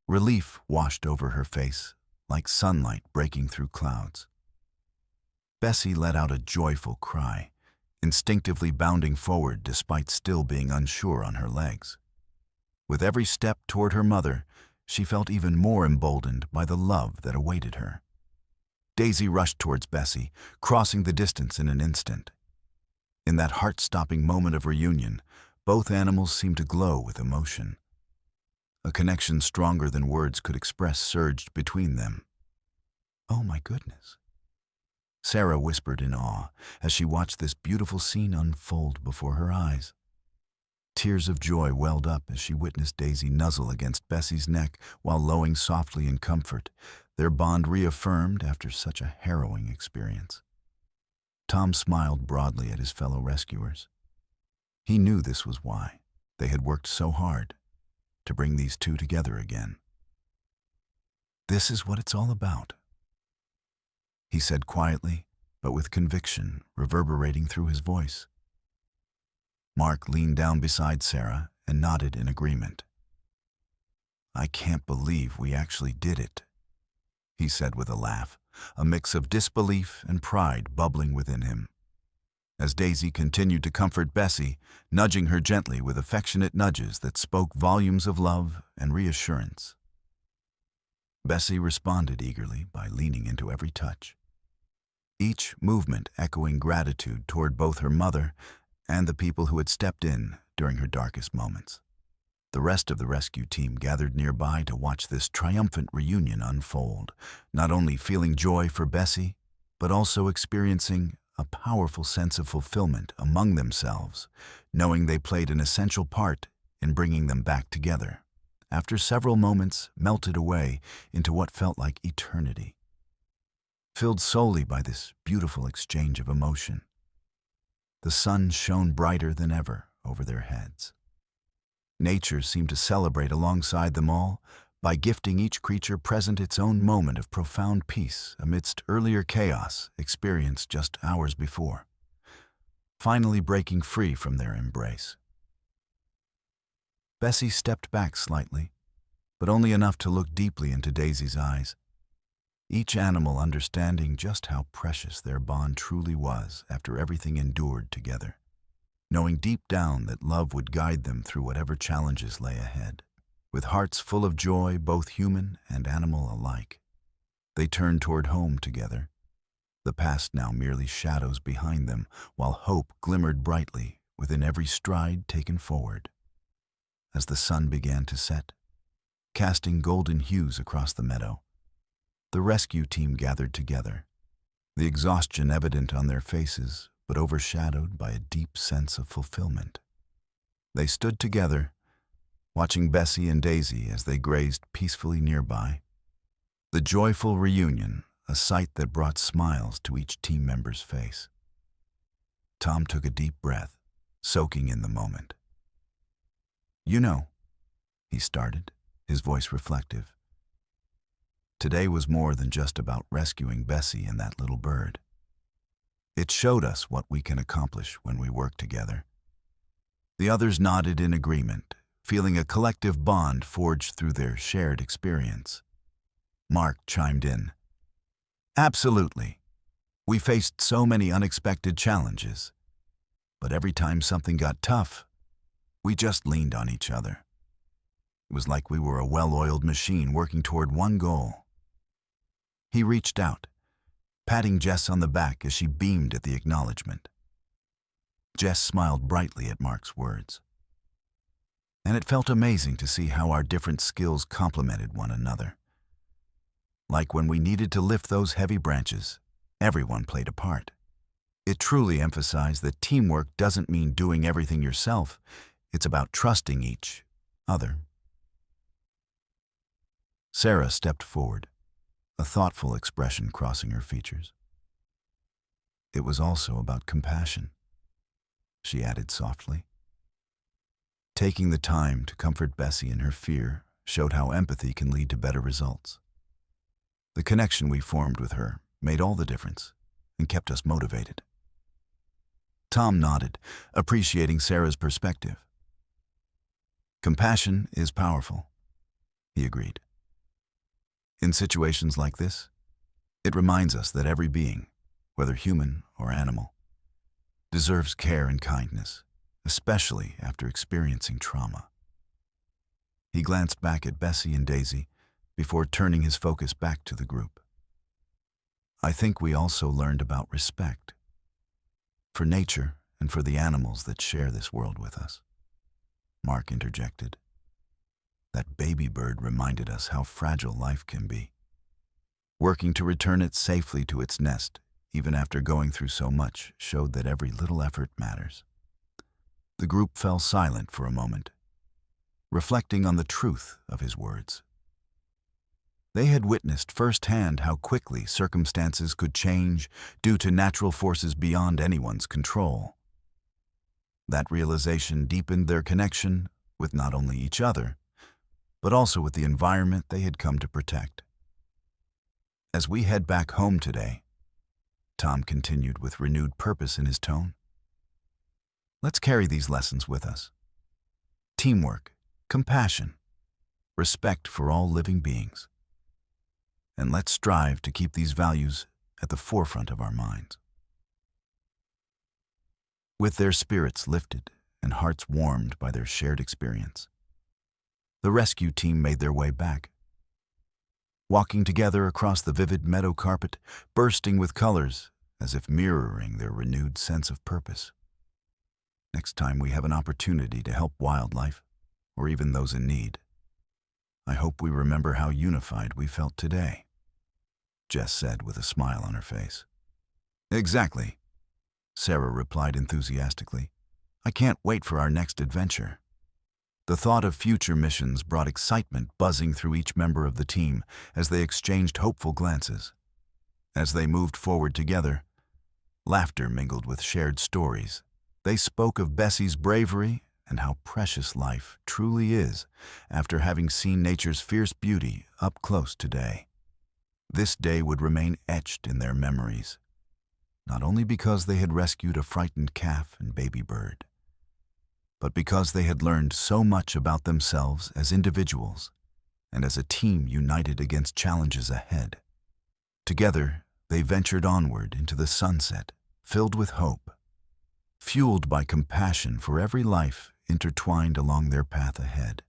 relief washed over her face like sunlight breaking through clouds. Bessie let out a joyful cry, instinctively bounding forward despite still being unsure on her legs. With every step toward her mother, she felt even more emboldened by the love that awaited her. Daisy rushed towards Bessie, crossing the distance in an instant. In that heart-stopping moment of reunion, both animals seemed to glow with emotion. A connection stronger than words could express surged between them. "Oh my goodness," Sarah whispered in awe as she watched this beautiful scene unfold before her eyes. Tears of joy welled up as she witnessed Daisy nuzzle against Bessie's neck while lowing softly in comfort, their bond reaffirmed after such a harrowing experience. Tom smiled broadly at his fellow rescuers. He knew this was why they had worked so hard to bring these two together again. "This is what it's all about," he said quietly, but with conviction reverberating through his voice. Mark leaned down beside Sarah and nodded in agreement. "I can't believe we actually did it," he said with a laugh, a mix of disbelief and pride bubbling within him. As Daisy continued to comfort Bessie, nudging her gently with affectionate nudges that spoke volumes of love and reassurance. Bessie responded eagerly by leaning into every touch, each movement echoing gratitude toward both her mother and the people who had stepped in during her darkest moments. The rest of the rescue team gathered nearby to watch this triumphant reunion unfold, not only feeling joy for Bessie, but also experiencing a powerful sense of fulfillment among themselves, knowing they played an essential part in bringing them back together, after several moments melted away into what felt like eternity, filled solely by this beautiful exchange of emotion. The sun shone brighter than ever over their heads. Nature seemed to celebrate alongside them all by gifting each creature present its own moment of profound peace amidst earlier chaos experienced just hours before, finally breaking free from their embrace. Bessie stepped back slightly, but only enough to look deeply into Daisy's eyes, each animal understanding just how precious their bond truly was after everything endured together, knowing deep down that love would guide them through whatever challenges lay ahead. With hearts full of joy, both human and animal alike, they turned toward home together, the past now merely shadows behind them, while hope glimmered brightly within every stride taken forward. As the sun began to set, casting golden hues across the meadow, the rescue team gathered together, the exhaustion evident on their faces but overshadowed by a deep sense of fulfillment. They stood together, watching Bessie and Daisy as they grazed peacefully nearby. The joyful reunion, a sight that brought smiles to each team member's face. Tom took a deep breath, soaking in the moment. "You know," he started, his voice reflective, "today was more than just about rescuing Bessie and that little bird. It showed us what we can accomplish when we work together." The others nodded in agreement, feeling a collective bond forged through their shared experience. Mark chimed in. "Absolutely. We faced so many unexpected challenges. But every time something got tough, we just leaned on each other. It was like we were a well-oiled machine working toward one goal." He reached out, patting Jess on the back as she beamed at the acknowledgement. Jess smiled brightly at Mark's words. And it felt amazing to see how our different skills complemented one another. Like when we needed to lift those heavy branches, everyone played a part. It truly emphasized that teamwork doesn't mean doing everything yourself. It's about trusting each other. Sarah stepped forward, a thoughtful expression crossing her features. "It was also about compassion," she added softly. Taking the time to comfort Bessie in her fear showed how empathy can lead to better results. The connection we formed with her made all the difference and kept us motivated. Tom nodded, appreciating Sarah's perspective. "Compassion is powerful," he agreed. "In situations like this, it reminds us that every being, whether human or animal, deserves care and kindness, especially after experiencing trauma." He glanced back at Bessie and Daisy before turning his focus back to the group. "I think we also learned about respect for nature and for the animals that share this world with us," Mark interjected. "That baby bird reminded us how fragile life can be. Working to return it safely to its nest, even after going through so much, showed that every little effort matters." The group fell silent for a moment, reflecting on the truth of his words. They had witnessed firsthand how quickly circumstances could change due to natural forces beyond anyone's control. That realization deepened their connection with not only each other, but also with the environment they had come to protect. "As we head back home today," Tom continued with renewed purpose in his tone, "let's carry these lessons with us. Teamwork, compassion, respect for all living beings. And let's strive to keep these values at the forefront of our minds." With their spirits lifted and hearts warmed by their shared experience, the rescue team made their way back. Walking together across the vivid meadow carpet, bursting with colors as if mirroring their renewed sense of purpose. Next time we have an opportunity to help wildlife, or even those in need, I hope we remember how unified we felt today," Jess said with a smile on her face. "Exactly," Sarah replied enthusiastically. "I can't wait for our next adventure." The thought of future missions brought excitement buzzing through each member of the team as they exchanged hopeful glances. As they moved forward together, laughter mingled with shared stories. They spoke of Bessie's bravery and how precious life truly is after having seen nature's fierce beauty up close today. This day would remain etched in their memories, not only because they had rescued a frightened calf and baby bird, but because they had learned so much about themselves as individuals and as a team united against challenges ahead. Together, they ventured onward into the sunset, filled with hope, fueled by compassion for every life intertwined along their path ahead,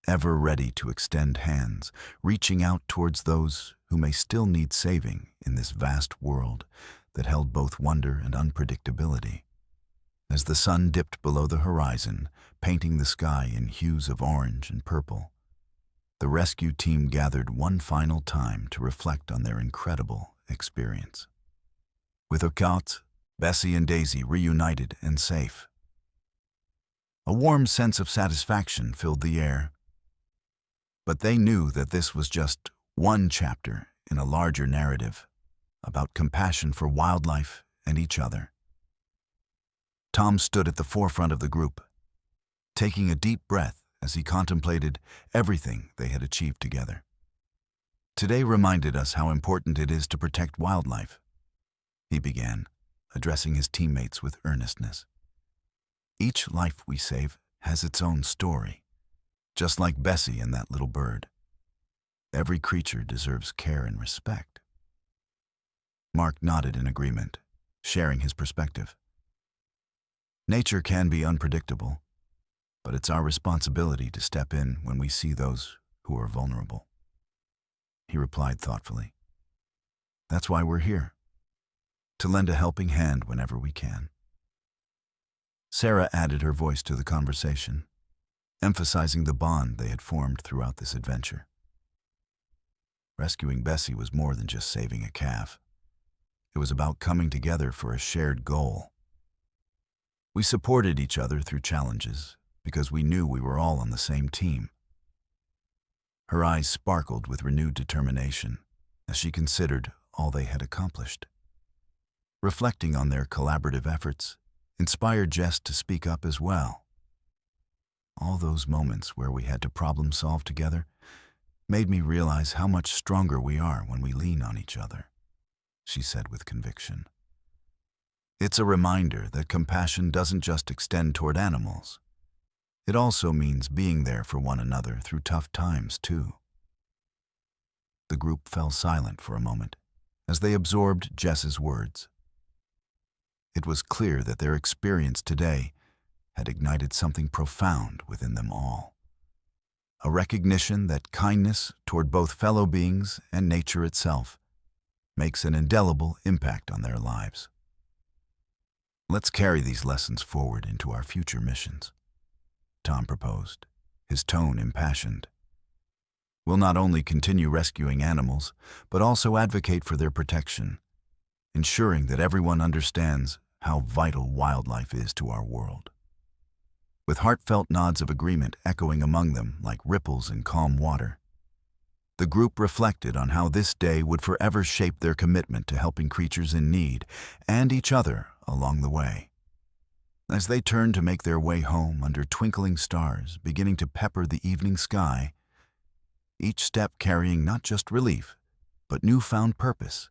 ever ready to extend hands, reaching out towards those who may still need saving in this vast world that held both wonder and unpredictability. As the sun dipped below the horizon, painting the sky in hues of orange and purple, the rescue team gathered one final time to reflect on their incredible experience. With Okat, Bessie and Daisy reunited and safe, a warm sense of satisfaction filled the air. But they knew that this was just one chapter in a larger narrative about compassion for wildlife and each other. Tom stood at the forefront of the group, taking a deep breath as he contemplated everything they had achieved together. Today reminded us how important it is to protect wildlife, he began, addressing his teammates with earnestness. Each life we save has its own story, just like Bessie and that little bird. Every creature deserves care and respect. Mark nodded in agreement, sharing his perspective. Nature can be unpredictable, but it's our responsibility to step in when we see those who are vulnerable. He replied thoughtfully. That's why we're here, to lend a helping hand whenever we can. Sarah added her voice to the conversation, emphasizing the bond they had formed throughout this adventure. Rescuing Bessie was more than just saving a calf. It was about coming together for a shared goal. We supported each other through challenges because we knew we were all on the same team. Her eyes sparkled with renewed determination as she considered all they had accomplished. Reflecting on their collaborative efforts inspired Jess to speak up as well. All those moments where we had to problem solve together made me realize how much stronger we are when we lean on each other, she said with conviction. It's a reminder that compassion doesn't just extend toward animals. It also means being there for one another through tough times, too. The group fell silent for a moment as they absorbed Jess's words. It was clear that their experience today had ignited something profound within them all. A recognition that kindness toward both fellow beings and nature itself makes an indelible impact on their lives. Let's carry these lessons forward into our future missions, Tom proposed, his tone impassioned. We'll not only continue rescuing animals, but also advocate for their protection, ensuring that everyone understands how vital wildlife is to our world. With heartfelt nods of agreement echoing among them like ripples in calm water, the group reflected on how this day would forever shape their commitment to helping creatures in need and each other along the way. As they turned to make their way home under twinkling stars beginning to pepper the evening sky, each step carrying not just relief, but newfound purpose,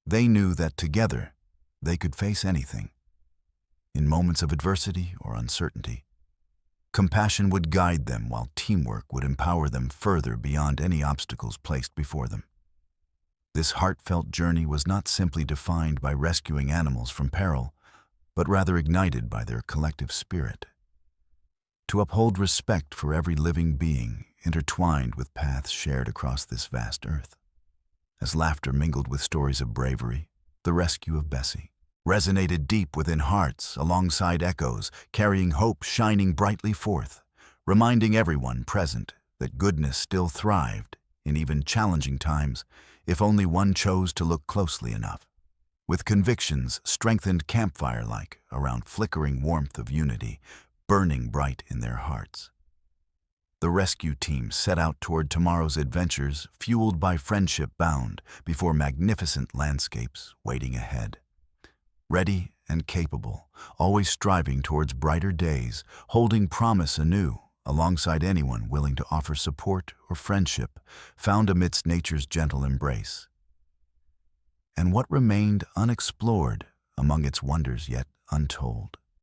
they knew that together they could face anything. In moments of adversity or uncertainty, compassion would guide them while teamwork would empower them further beyond any obstacles placed before them. This heartfelt journey was not simply defined by rescuing animals from peril, but rather ignited by their collective spirit. To uphold respect for every living being intertwined with paths shared across this vast earth. As laughter mingled with stories of bravery, the rescue of Bessie resonated deep within hearts alongside echoes, carrying hope shining brightly forth, reminding everyone present that goodness still thrived in even challenging times if only one chose to look closely enough. With convictions strengthened campfire-like around flickering warmth of unity, burning bright in their hearts, the rescue team set out toward tomorrow's adventures, fueled by friendship bound before magnificent landscapes waiting ahead. Ready and capable, always striving towards brighter days, holding promise anew, alongside anyone willing to offer support or friendship, found amidst nature's gentle embrace. And what remained unexplored among its wonders yet untold?